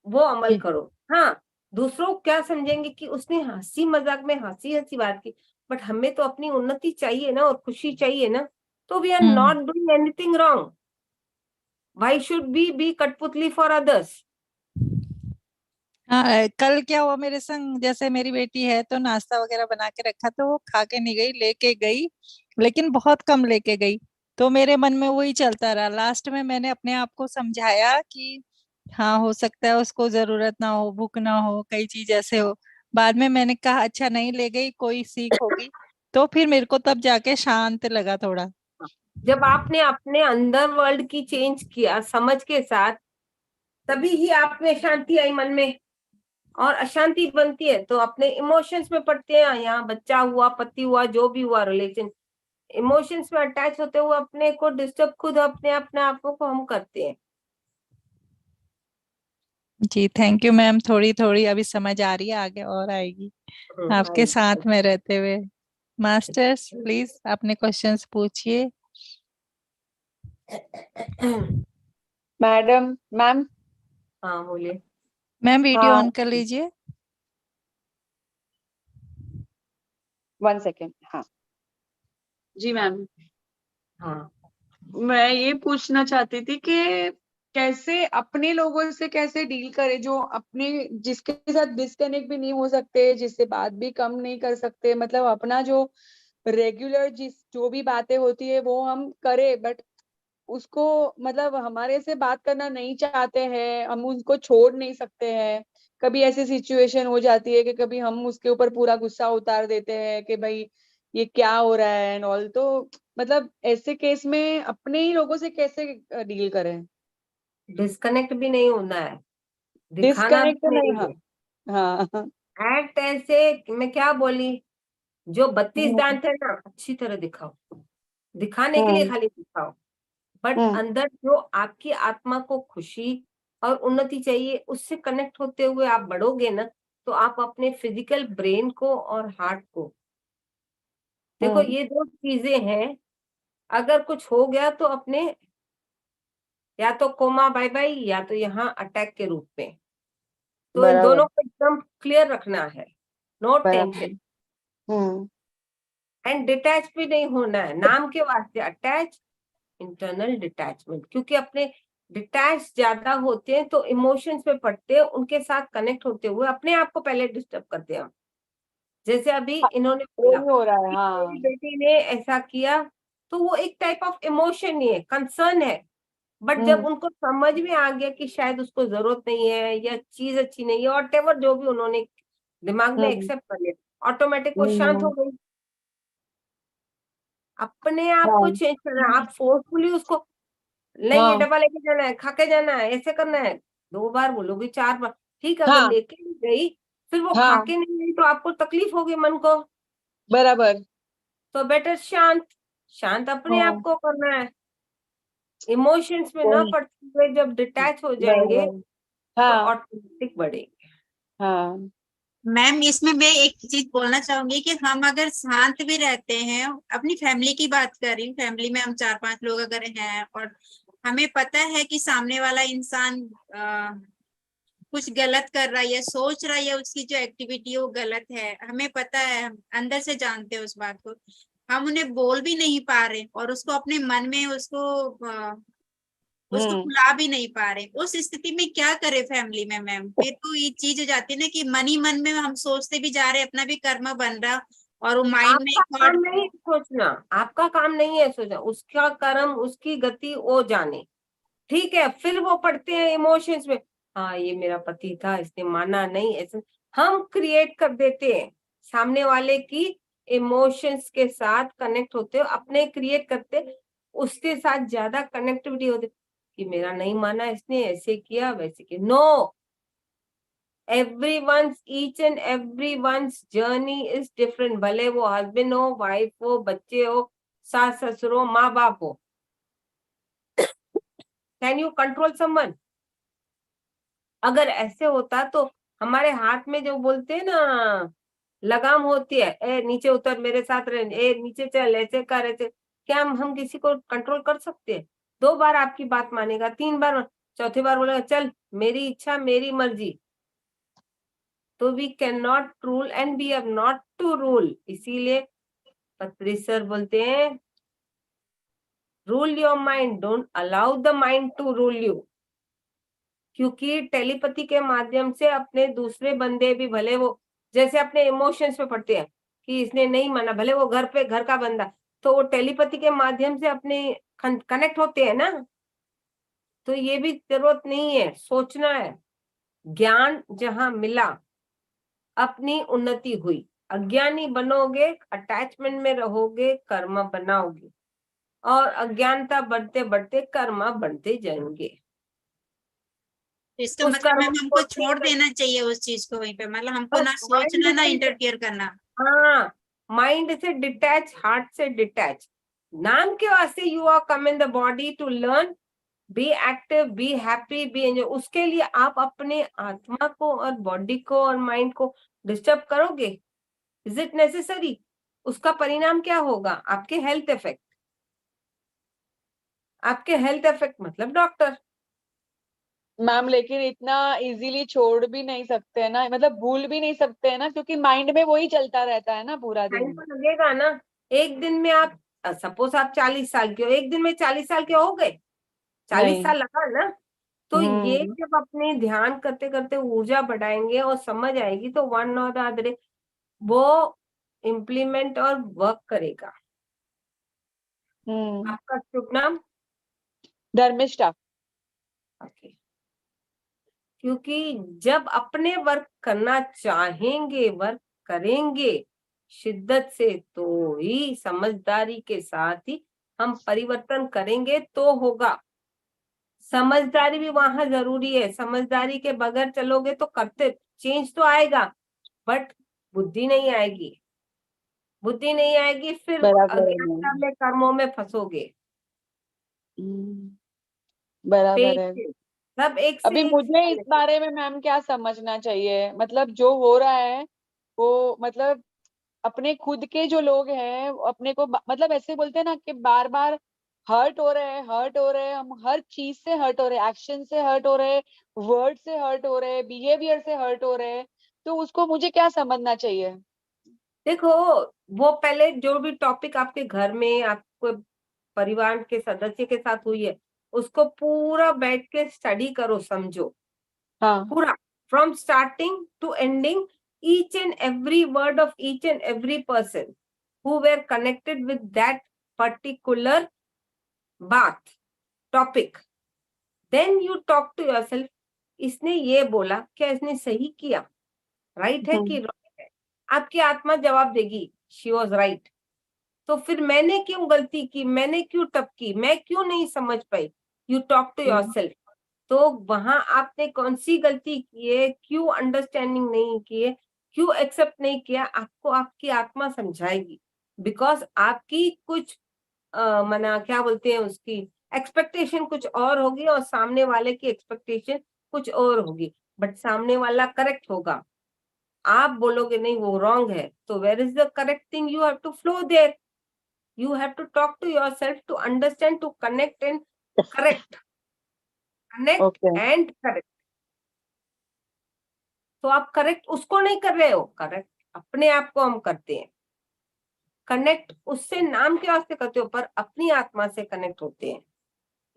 वो अमल जी। करो। हाँ, दूसरों को क्या समझेंगे कि उसने हंसी मजाक में हंसी हंसी बात की, बट हमें तो अपनी उन्नति चाहिए ना, और खुशी चाहिए ना। तो we are hmm. Not doing anything wrong. Why should be कठपुतली फॉर अदर्स? हाँ, कल क्या हुआ मेरे संग, जैसे मेरी बेटी है तो नाश्ता वगैरह बना के रखा, तो वो खा के नहीं गई, लेके गई, लेकिन बहुत कम लेके गई। तो मेरे मन में वही चलता रहा। लास्ट में मैंने अपने आप को समझाया कि हाँ, हो सकता है उसको जरूरत ना हो, भूख ना हो, कई चीज ऐसे हो। बाद में मैंने कहा अच्छा, नहीं ले गई, कोई सीख होगी। तो फिर मेरे को तब जाके शांत लगा थोड़ा। जब आपने अपने अंदर वर्ल्ड की चेंज किया समझ के साथ, तभी ही आप में शांति आई मन में। और अशांति बनती है तो अपने इमोशंस में पड़ते हैं। यहाँ बच्चा हुआ, पति हुआ, जो भी हुआ, रिलेशन, इमोशंस में अटैच होते हुए अपने को डिस्टर्ब खुद अपने आप को हम करते हैं। जी थैंक यू मैम, थोड़ी थोड़ी अभी समझ आ रही है, आगे और आएगी आपके साथ में रहते हुए। मास्टर्स प्लीज अपने क्वेश्चंस पूछिए। Madam, ma'am. हाँ बोलिए। मैम वीडियो हाँ, ऑन कर लीजिए। 1 सेकेंड। हाँ जी मैम, हाँ मैं ये पूछना चाहती थी कि कैसे अपने लोगों से कैसे डील करें, जो अपने जिसके साथ डिस्कनेक्ट भी नहीं हो सकते, जिससे बात भी कम नहीं कर सकते, मतलब अपना जो रेगुलर जो भी बातें होती है वो हम करें, बट उसको मतलब हमारे से बात करना नहीं चाहते हैं, हम उनको छोड़ नहीं सकते हैं। कभी ऐसी सिचुएशन हो जाती है कि कभी हम उसके ऊपर पूरा गुस्सा उतार देते हैं कि भाई ये क्या हो रहा है एंड ऑल। तो मतलब ऐसे केस में अपने ही लोगों से कैसे डील करें? डिस्कनेक्ट भी नहीं होना है, दिखाना डिस्कनेक्ट भी नहीं, नहीं हाँ। है। हाँ। एक्ट ऐसे, मैं क्या बोली, जो 32 हम्म, दांत है ना, अच्छी तरह दिखाओ, दिखाने के लिए हम्म, खाली दिखाओ। बट हम्म, अंदर जो आपकी आत्मा को खुशी और उन्नति चाहिए, उससे कनेक्ट होते हुए आप बढ़ोगे ना, तो आप अपने फिजिकल ब्रेन को और हार्ट को, देखो हम्म, ये दो चीजें हैं। अगर कुछ हो गया तो अपने या तो कोमा बाय बाय, या तो यहाँ अटैक के रूप में। तो इन बराबर, दोनों को एकदम क्लियर रखना है, नो बराबर। टेंशन। हम्म, एंड डिटैच भी नहीं होना है, नाम के वास्ते अटैच, इंटरनल डिटैचमेंट। क्योंकि अपने डिटैच ज्यादा होते हैं तो इमोशंस में पड़ते हैं, उनके साथ कनेक्ट होते हुए अपने आप को पहले डिस्टर्ब करते हैं हम। जैसे अभी इन्होंने बोला वही हो रहा है। कि मेरी हाँ। बेटी ने ऐसा किया, तो वो एक टाइप ऑफ इमोशन ही है, कंसर्न है। बट जब हम्म, उनको समझ में आ गया कि शायद उसको जरूरत नहीं है या चीज अच्छी नहीं है, और टेवर जो भी उन्होंने दिमाग में हम्म, एक्सेप्ट कर लिया, ऑटोमेटिक वो शांत हो हम्म, गई। अपने आप को हाँ, चेंज करना है, आप फोर्सफुली उसको नहीं, ये हाँ, डब्बा लेके जाना है, खा के जाना है, ऐसे करना है, 2 बार बोलोगे, 4 बार ठीक है। अगर हाँ, लेके नहीं गई, फिर वो खा हाँ, के नहीं गई, तो आपको तकलीफ होगी मन को। बराबर। तो बेटर शांत, शांत अपने आप हाँ, को करना है। इमोशंस में ना वही, पड़ते हुए जब डिटैच हो जाएंगे बराबर। तो हाँ, ऑटोमेटिक बढ़ेंगे। हाँ, मैम इसमें मैं एक चीज बोलना चाहूंगी कि हम अगर शांत भी रहते हैं, अपनी फैमिली की बात कर रही हूँ, फैमिली में हम 4-5 लोग अगर हैं और हमें पता है कि सामने वाला इंसान कुछ गलत कर रहा है या सोच रहा है या उसकी जो एक्टिविटी है वो गलत है, हमें पता है, हम अंदर से जानते हैं उस बात को, हम उन्हें बोल भी नहीं पा रहे और उसको अपने मन में उसको हम्म, भुला भी नहीं पा रहे, उस स्थिति में क्या करे फैमिली में मैम? फिर तो ये चीज हो जाती है ना कि मन ही मन में हम सोचते भी जा रहे हैं, अपना भी कर्म बन रहा और वो माइंड में आपका काम थॉट। नहीं है सोचना, आपका काम नहीं है सोचना, उसका कर्म, उसकी गति वो जाने। ठीक है, फिर वो पढ़ते हैं इमोशंस में, हाँ ये मेरा पति था, इसने माना नहीं, ऐसे हम क्रिएट कर देते हैं। सामने वाले की इमोशंस के साथ कनेक्ट होते हो, अपने क्रिएट करते, उसके साथ ज्यादा कनेक्टिविटी होती कि मेरा नहीं माना, इसने ऐसे किया वैसे किया। No, everyone's, each and everyone's journey is different। भले वो हस्बैंड हो, वाइफ हो, बच्चे हो, सास ससुर हो, माँ बाप हो। Can you control someone? अगर ऐसे होता तो हमारे हाथ में जो बोलते हैं ना लगाम होती है, ए नीचे उतर, मेरे साथ रह, ए नीचे चल, ऐसे कर, ऐसे, क्या हम किसी को कंट्रोल कर सकते हैं? 2 बार आपकी बात मानेगा, 3 बार, चौथी बार बोलेगा चल मेरी इच्छा मेरी मर्जी। तो we can not rule and we have not to rule. इसीलिए पत्री सर बोलते हैं, rule your mind, don't allow the mind to rule you. क्योंकि टेलीपैथी के माध्यम से अपने दूसरे बंदे भी, भले वो जैसे अपने इमोशंस पे पड़ते हैं कि इसने नहीं माना, भले वो घर का बंदा, तो वो टेलीपैथी के माध्यम से अपने कनेक्ट होते हैं ना। तो ये भी जरूरत नहीं है, सोचना है। ज्ञान जहां मिला, अपनी उन्नति हुई। अज्ञानी बनोगे, अटैचमेंट में रहोगे, कर्म बनाओगे, और अज्ञानता बढ़ते बढ़ते कर्म बढ़ते जाएंगे। तो इसका उस मतलब कर्म मैम को हमको नहीं छोड़ कर- देना चाहिए उस चीज को वहीं पे, मतलब हमको ना बस सोचना माइंड ना से इंटरफियर करना। हाँ, माइंड से डिटैच, हार्ट से डिटैच। नाम के वास्ते you are come in the body to learn, be active, be happy, be enjoy. उसके लिए आप अपने आत्मा को और बॉडी को और माइंड को डिस्टर्ब करोगे? Is it necessary? उसका परिणाम क्या होगा? आपके हेल्थ इफेक्ट। आपके हेल्थ इफेक्ट मतलब डॉक्टर। मैम लेकिन इतना इजीली छोड़ भी नहीं सकते हैं ना, मतलब भूल भी नहीं सकते हैं ना, क्योंकि माइंड में वही चलता रहता है ना पूरा टाइम दिन। तो लगेगा ना। एक दिन में आप, सपोज आप 40 साल के हो, एक दिन में 40 साल के हो गए? 40 नहीं। साल लगा ना। तो ये हम्म। जब अपने ध्यान करते करते ऊर्जा बढ़ाएंगे और समझ आएगी, तो वन और द अदर वो इम्प्लीमेंट और वर्क करेगा। आपका शुभ नाम? धर्मिष्ठा। ओके। क्योंकि जब अपने वर्क करना चाहेंगे, वर्क करेंगे शिद्दत से, तो ही समझदारी के साथ ही हम परिवर्तन करेंगे तो होगा। समझदारी भी वहां जरूरी है। समझदारी के बगैर चलोगे तो करते चेंज तो आएगा, बट बुद्धि नहीं आएगी। बुद्धि नहीं आएगी, फिर बराबर है अज्ञानता मैम। में कर्मों में फंसोगे। बराबर पेज है। से सब एक अभी से एक मुझे इस सीखने। बारे में मैम क्या समझना चाहिए, मतलब जो हो रहा है वो, मतलब अपने खुद के जो लोग हैं वो अपने को मतलब ऐसे बोलते हैं ना कि बार बार हर्ट हो रहे हैं, हर्ट हो रहे हैं, हम हर चीज से हर्ट हो रहे हैं, एक्शन से हर्ट हो रहे हैं, वर्ड से हर्ट हो रहे हैं, बिहेवियर से हर्ट हो रहे हैं, तो उसको मुझे क्या समझना चाहिए? देखो, वो पहले जो भी टॉपिक आपके घर में, आपको परिवार के सदस्य के साथ हुई है, उसको पूरा बैठ के स्टडी करो, समझो हाँ। पूरा, from starting to ending, each and every word of each and every person who were connected with that particular bath topic. Then you talk to yourself, इसने ये बोला, क्या इसने सही किया? राइट है कि रॉन्ग है? आपकी आत्मा जवाब देगी, शी वॉज राइट। तो फिर मैंने क्यों गलती की, मैंने क्यों टपकी, मैं क्यों नहीं समझ पाई? You talk to yourself. तो वहां आपने कौन सी गलती की है, क्यों अंडरस्टैंडिंग नहीं की है, क्यों एक्सेप्ट नहीं किया, आपको आपकी आत्मा समझाएगी। बिकॉज आपकी कुछ मना क्या बोलते हैं उसकी, एक्सपेक्टेशन कुछ और होगी, और सामने वाले की एक्सपेक्टेशन कुछ और होगी। बट सामने वाला करेक्ट होगा, आप बोलोगे नहीं वो रॉन्ग है, तो where is the correct thing? You have to flow there. You have to talk to yourself to understand, to connect and correct. Connect okay. and correct. तो आप करेक्ट उसको नहीं कर रहे हो, करेक्ट अपने आप को हम करते हैं। कनेक्ट उससे नाम के वास्ते करते हो, पर अपनी आत्मा से कनेक्ट होते हैं।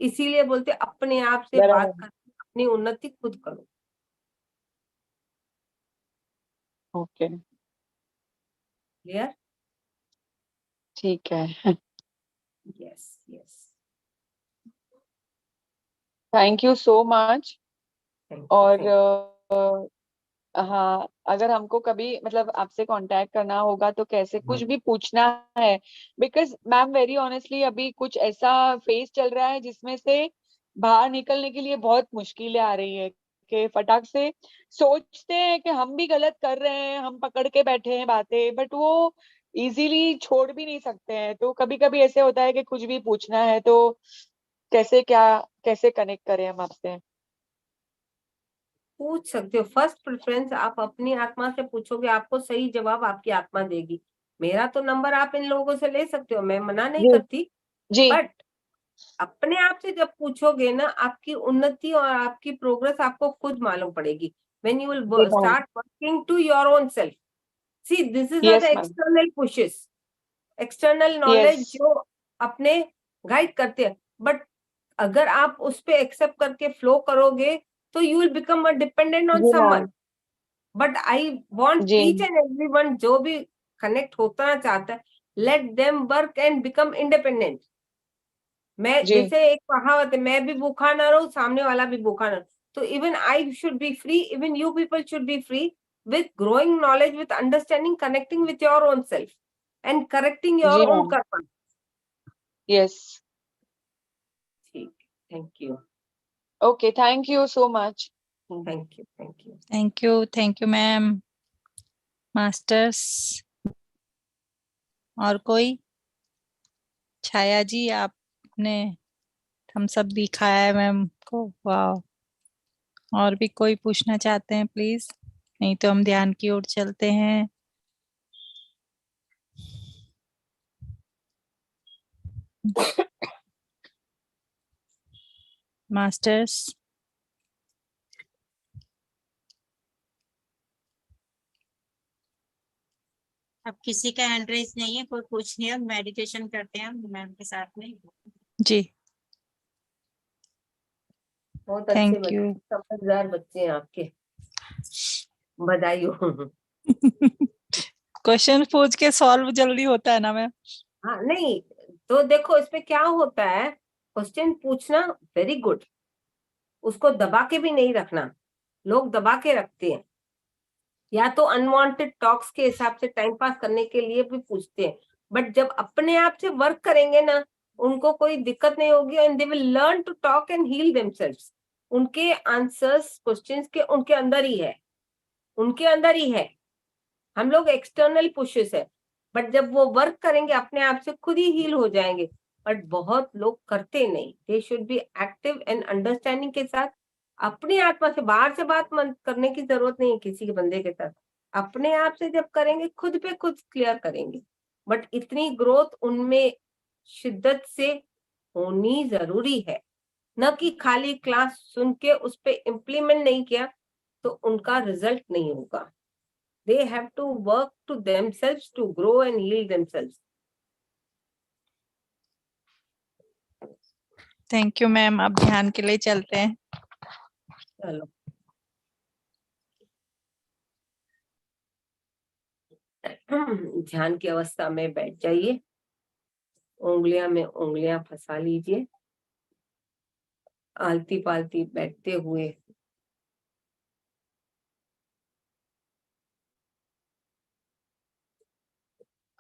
इसीलिए बोलते हैं अपने आप से बात बराबर। करके अपनी उन्नति खुद करो। ओके। क्लियर? ठीक है। Yes yes. Thank you so much. Thank और यू। हाँ, अगर हमको कभी मतलब आपसे कांटेक्ट करना होगा तो कैसे कुछ भी पूछना है, बिकॉज मैम वेरी ऑनेस्टली अभी कुछ ऐसा फेस चल रहा है जिसमें से बाहर निकलने के लिए बहुत मुश्किलें आ रही है, कि फटाक से सोचते हैं कि हम भी गलत कर रहे हैं, हम पकड़ के बैठे हैं बातें, बट वो इजीली छोड़ भी नहीं सकते हैं। तो कभी कभी ऐसे होता है कि कुछ भी पूछना है तो कैसे क्या, कैसे कनेक्ट करें हम आपसे? पूछ सकते हो। फर्स्ट प्रेफरेंस आप अपनी आत्मा से पूछोगे, आपको सही जवाब आपकी आत्मा देगी। मेरा तो नंबर आप इन लोगों से ले सकते हो, मैं मना नहीं जी। करती, जी। बट अपने आप से जब पूछोगे ना, आपकी उन्नति और आपकी प्रोग्रेस आपको खुद मालूम पड़ेगी। when you जी will ma'am. start working to your own self. See, this is the yes ma'am. external pushes, external yes. knowledge जो अपने गाइड करते हैं, बट अगर आप उस पे एक्सेप्ट करके फ्लो करोगे, तो you will become a dependent on जी someone. Ma'am. But I want जी। ईच एंड एवरीवन जो भी कनेक्ट होना चाहता है, let them work and become independent. मैं जी। जैसे एक कहावत है, मैं भी भूखा ना रहूं, सामने वाला भी भूखा ना रहे। तो even I should be free, even you people should be free, with growing knowledge, with understanding, connecting with your own self and correcting your जी own मैम, karma. yes. ठीक, thank you. Okay, thank you so much. Thank you, thank you. Thank you ma'am. Masters और कोई? छाया जी, आपने हम सब दिखाया है ma'am को, वाह। और भी कोई पूछना चाहते हैं प्लीज? नहीं तो हम ध्यान की ओर चलते हैं। मास्टर्स, अब किसी का हैंड रेज नहीं है, कोई पूछ नहीं है, मेडिटेशन करते हैं मैम के साथ में। जी बहुत अच्छे थैंक बच्चे, यू। समझदार बच्चे हैं आपके, बधाई हो। क्वेश्चन पूछ के सॉल्व जल्दी होता है ना मैम? हाँ नहीं, तो देखो इसमें क्या होता है, क्वेश्चन पूछना वेरी गुड, उसको दबा के भी नहीं रखना। लोग दबा के रखते हैं, या तो अनवांटेड टॉक्स के हिसाब से टाइम पास करने के लिए भी पूछते हैं, बट जब अपने आप से वर्क करेंगे ना, उनको कोई दिक्कत नहीं होगी and they will learn to talk and heal themselves. उनके आंसर्स क्वेश्चंस के उनके अंदर ही है, उनके अंदर ही है। हम लोग एक्सटर्नल पुशेस है, बट जब वो वर्क करेंगे अपने आप से खुद ही हील हो जाएंगे। बट बहुत लोग करते नहीं, they should be active and understanding के साथ। अपने आत्मा से, बाहर से बात करने की जरूरत नहीं है किसी के बंदे के साथ, अपने आप से जब करेंगे खुद पे खुद क्लियर करेंगे। बट इतनी ग्रोथ उनमें शिद्दत से होनी जरूरी है, न कि खाली क्लास सुन के उस पे इम्प्लीमेंट नहीं किया तो उनका रिजल्ट नहीं होगा। They have to work to themselves to grow and heal themselves. Thank you ma'am. अब ध्यान के लिए चलते हैं। चलो, ध्यान की अवस्था में बैठ जाइए, उंगलियां में उंगलियां फंसा लीजिए, आलती पालती बैठते हुए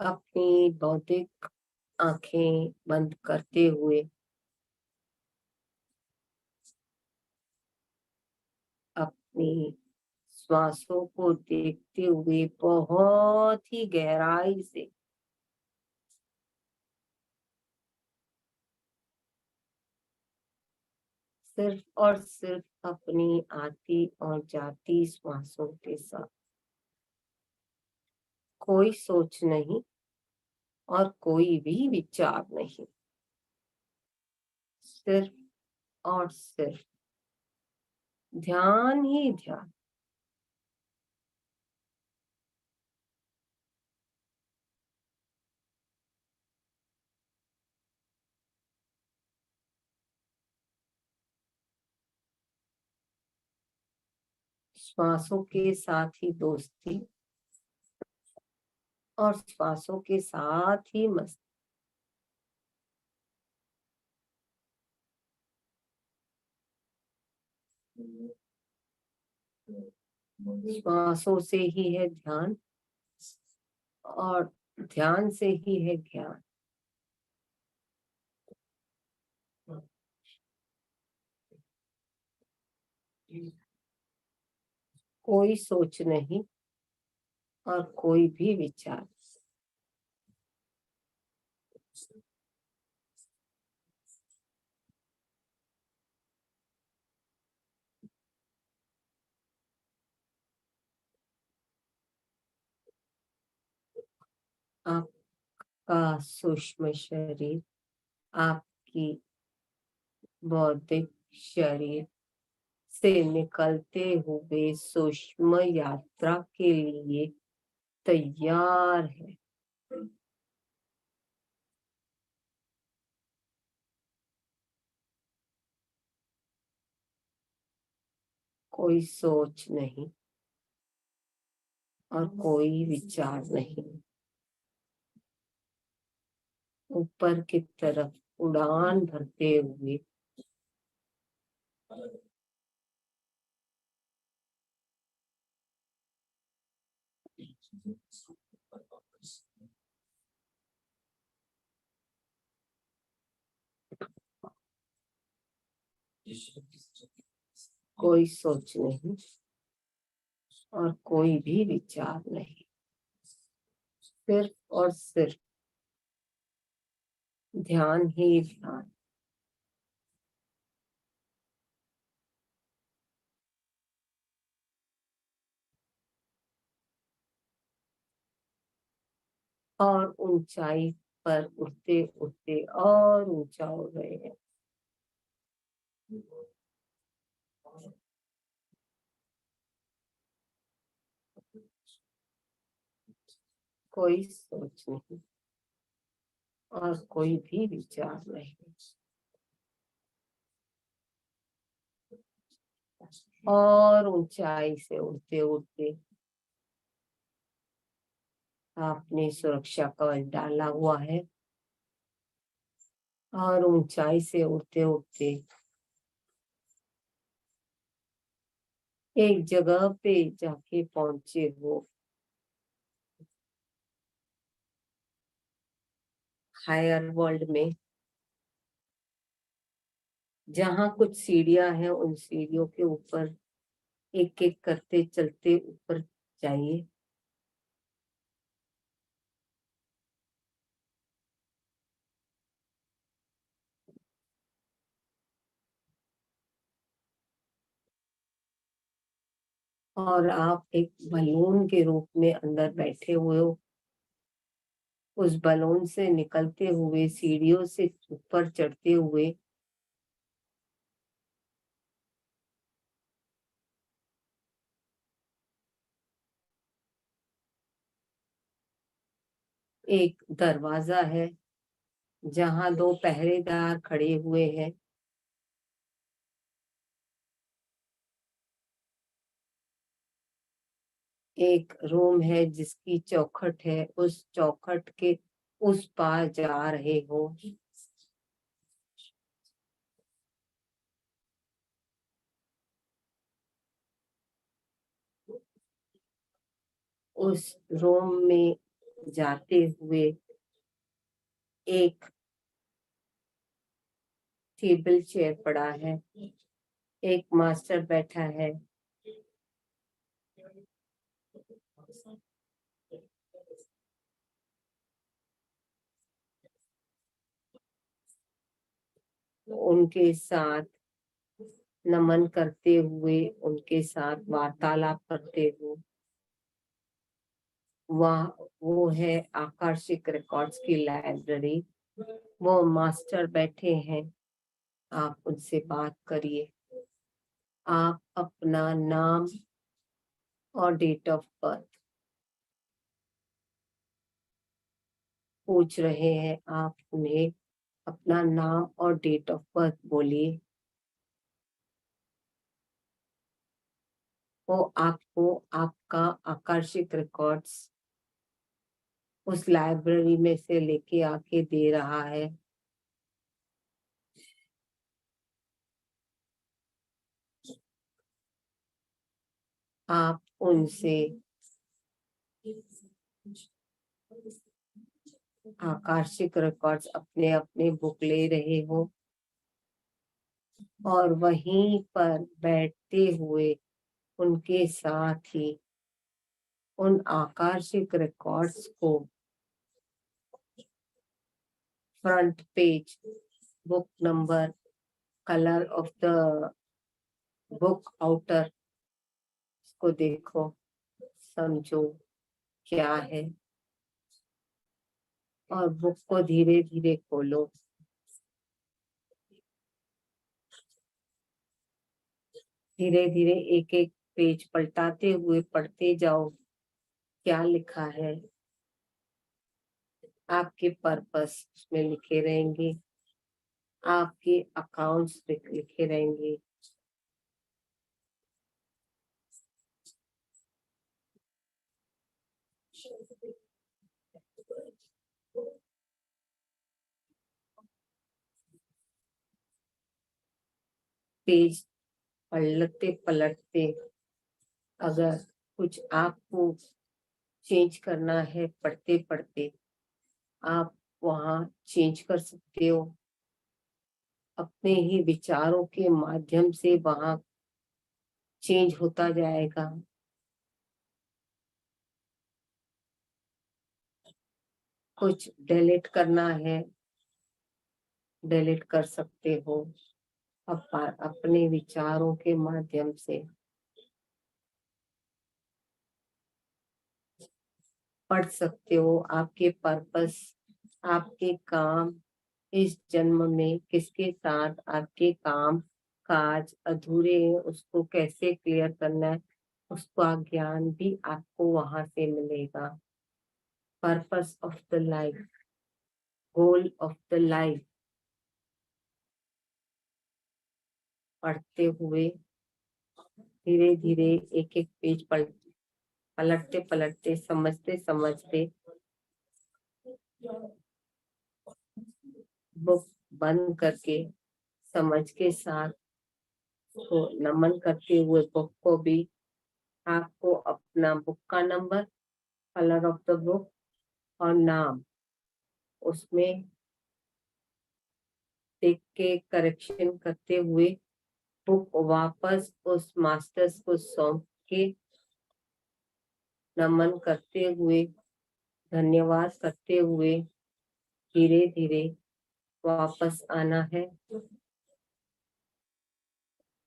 अपनी बौद्धिक आंखें बंद करते हुए अपनी श्वासों को देखते हुए बहुत ही गहराई से सिर्फ और सिर्फ अपनी आती और जाती श्वासों के साथ, कोई सोच नहीं और कोई भी विचार नहीं, सिर्फ और सिर्फ ध्यान ही ध्यान। श्वासों के साथ ही दोस्ती और श्वासों के साथ ही मस्ती। श्वासों से ही है ध्यान और ध्यान से ही है ज्ञान। कोई सोच नहीं और कोई भी विचार। आपका सूक्ष्म शरीर, आपकी बौद्धिक शरीर से निकलते हुए सूक्ष्म यात्रा के लिए तैयार है। कोई सोच नहीं और कोई विचार नहीं। ऊपर की तरफ उड़ान भरते हुए कोई सोच नहीं और कोई भी विचार नहीं, सिर्फ और सिर्फ ध्यान ही ध्यान। और ऊंचाई पर उठते उठते और ऊंचा हो रहे हैं। कोई सोच नहीं और कोई भी विचार नहीं, और ऊंचाई से उड़ते उड़ते आपने सुरक्षा कवच डाला हुआ है और ऊंचाई से उड़ते उड़ते एक जगह पे जाके पहुंचे हो, हायर वर्ल्ड में, जहाँ कुछ सीढ़ियां हैं। उन सीढ़ियों के ऊपर एक एक करते चलते ऊपर जाइए। और आप एक बलून के रूप में अंदर बैठे हुए हो। उस बलून से निकलते हुए, सीढ़ियों से ऊपर चढ़ते हुए एक दरवाजा है जहाँ 2 पहरेदार खड़े हुए हैं। एक रूम है जिसकी चौखट है, उस चौखट के उस पार जा रहे हो। उस रूम में जाते हुए एक टेबल चेयर पड़ा है, एक मास्टर बैठा है। उनके साथ नमन करते हुए, उनके साथ वार्तालाप करते हुए, वो है आकर्षक रिकॉर्ड्स की लाइब्रेरी। वो मास्टर बैठे हैं, आप उनसे बात करिए। आप अपना नाम और डेट ऑफ बर्थ पूछ रहे हैं, आप उन्हें अपना नाम और डेट ऑफ बर्थ बोलिए। वो आपको आपका आकर्षक रिकॉर्ड्स उस लाइब्रेरी में से लेके आके दे रहा है। आप उनसे आकर्षक रिकॉर्ड्स अपने अपने बुक ले रहे हो और वहीं पर बैठते हुए उनके साथ ही उन आकर्षक रिकॉर्ड्स को front page, book number, colour of the book outer, इसको देखो, समझो क्या है, और बुक को धीरे धीरे खोलो। धीरे धीरे एक एक पेज पलटाते हुए पढ़ते जाओ, क्या लिखा है। आपके पर्पस उसमें लिखे रहेंगे, आपके अकाउंट्स लिखे रहेंगे। पेज पलटते पलटते अगर कुछ आपको चेंज करना है पढ़ते पढ़ते, आप वहां चेंज कर सकते हो। अपने ही विचारों के माध्यम से वहां चेंज होता जाएगा। कुछ डिलीट करना है, डिलीट कर सकते हो अपने विचारों के माध्यम से। पढ़ सकते हो आपके पर्पस, आपके काम इस जन्म में किसके साथ आपके काम काज अधूरे हैं, उसको कैसे क्लियर करना है, उसका ज्ञान भी आपको वहां से मिलेगा। Purpose of the life, goal of the life, पढ़ते हुए धीरे धीरे एक एक पेज पलटते पलटते समझते समझते बुक बंद करके समझ के साथ को नमन करते हुए बुक को भी, आपको अपना बुक का number, colour of the book और नाम उसमें देख के करेक्शन करते हुए बुक वापस उस मास्टर्स को सौंप के नमन करते हुए धन्यवाद करते हुए धीरे धीरे वापस आना है।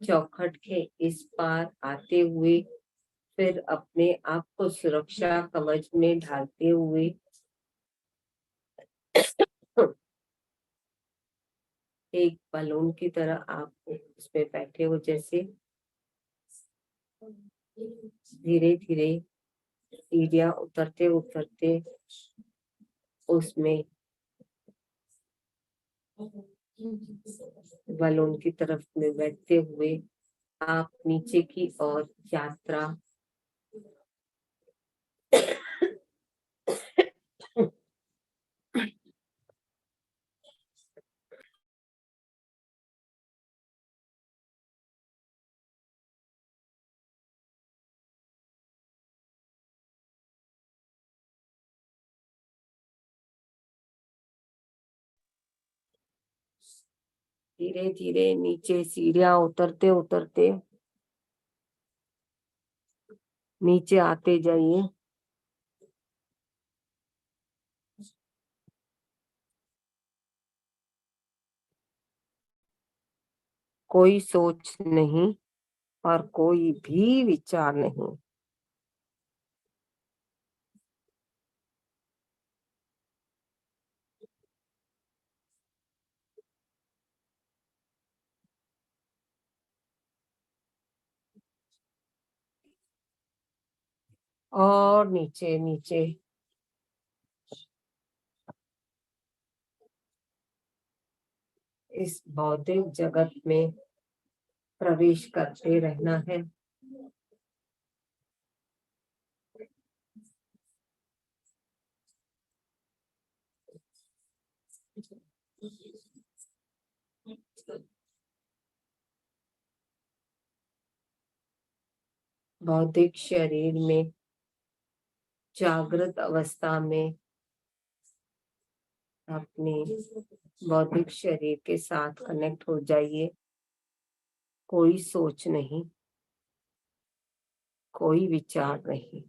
चौखट के इस पार आते हुए फिर अपने आप को सुरक्षा कवच में ढालते हुए एक बलून की तरह आप उसमें बैठे हो, जैसे धीरे धीरे सीढ़ियां उतरते उतरते उसमें बलून की तरफ में बैठते हुए आप नीचे की ओर यात्रा धीरे धीरे नीचे सीढ़ियां उतरते उतरते नीचे आते जाइए। कोई सोच नहीं और कोई भी विचार नहीं। और नीचे नीचे इस भौतिक जगत में प्रवेश करते रहना है। भौतिक शरीर में जागृत अवस्था में अपने भौतिक शरीर के साथ कनेक्ट हो जाइए। कोई सोच नहीं, कोई विचार नहीं।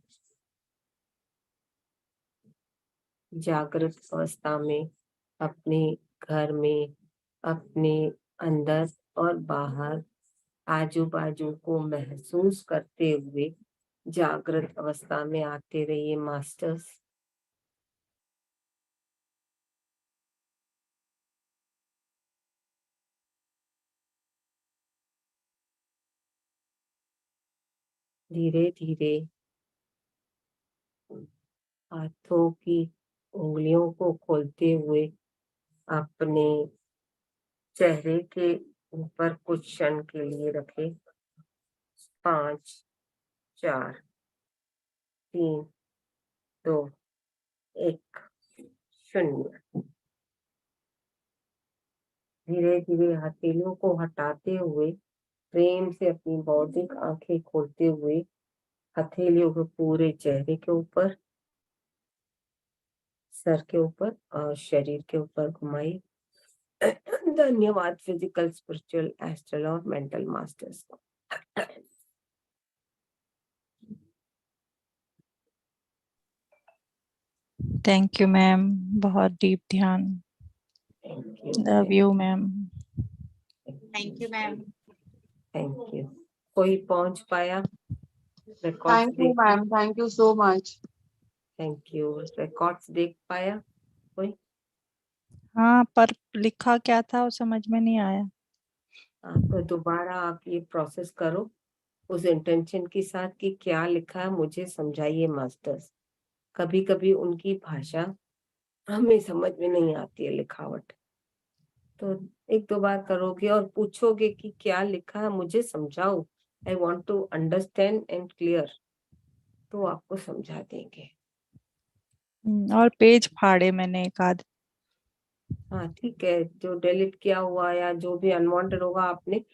जागृत अवस्था में अपने घर में, अपने अंदर और बाहर आजू बाजू को महसूस करते हुए जागृत अवस्था में आते रहिए मास्टर्स। धीरे धीरे हाथों की उंगलियों को खोलते हुए अपने चेहरे के ऊपर कुछ क्षण के लिए रखें। 5 4 3 2 1 0। धीरे धीरे हथेलियों को हटाते हुए प्रेम से अपनी बौद्धिक आंखें खोलते हुए हथेलियों को पूरे चेहरे के ऊपर सर के ऊपर और शरीर के ऊपर घुमाइए। धन्यवाद फिजिकल, स्पिरिचुअल, एस्ट्रल और मेंटल मास्टर्स को। थैंक यू मैम, बहुत डीप ध्यान। Love you ma'am. Thank you ma'am. Thank you. कोई पहुंच पाया? Thank you ma'am, thank you so much. Thank you. Records देख पाया कोई? हाँ, पर लिखा क्या था वो समझ में नहीं आया। हाँ, तो दोबारा आप ये प्रोसेस करो उस इंटेंशन के साथ कि क्या लिखा है मुझे समझाइए मास्टर्स। कभी कभी उनकी भाषा हमें समझ में नहीं आती है, लिखावट, तो एक दो बार करोगे और पूछोगे कि क्या लिखा है मुझे समझाओ, I want to understand and clear, तो आपको समझा देंगे। और पेज फाड़े मैंने एक आध। हाँ ठीक है, जो डिलीट किया हुआ या जो भी अनवांटेड होगा आपने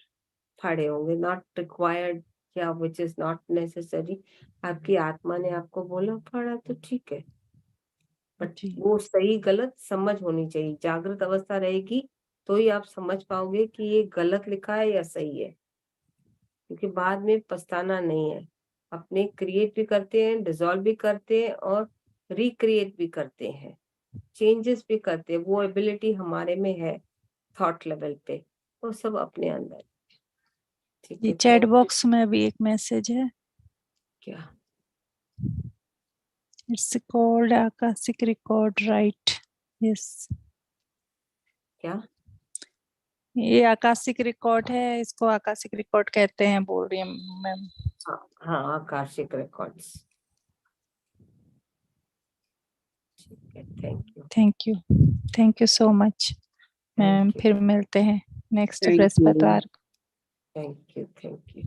फाड़े होंगे, नॉट रिक्वायर्ड या विच इज नॉट नेसेसरी। आपकी आत्मा ने आपको बोला फाड़ा तो ठीक है, बट जी। वो सही गलत समझ होनी चाहिए। जागृत अवस्था रहेगी तो ही आप समझ पाओगे कि ये गलत लिखा है या सही है, क्योंकि बाद में पछताना नहीं है। अपने क्रिएट भी करते हैं, डिसॉल्व भी करते हैं और रिक्रिएट भी करते हैं, चेंजेस भी करते हैं। वो एबिलिटी हमारे में है थॉट लेवल पे, वो सब अपने अंदर। ठीक जी, है, चैट बॉक्स में भी एक मैसेज है। क्या? It's called Akashic record, right? Yes, क्या? ये आकाशिक रिकॉर्ड है, इसको आकाशिक रिकॉर्ड कहते हैं बोल रही है मैम। हाँ, आकाशिक रिकॉर्ड्स। ठीक है, thank you. Thank you, thank you so much ma'am. Thank you, फिर मिलते हैं नेक्स्ट Thank you. बृहस्पतिवार। Thank you, thank you.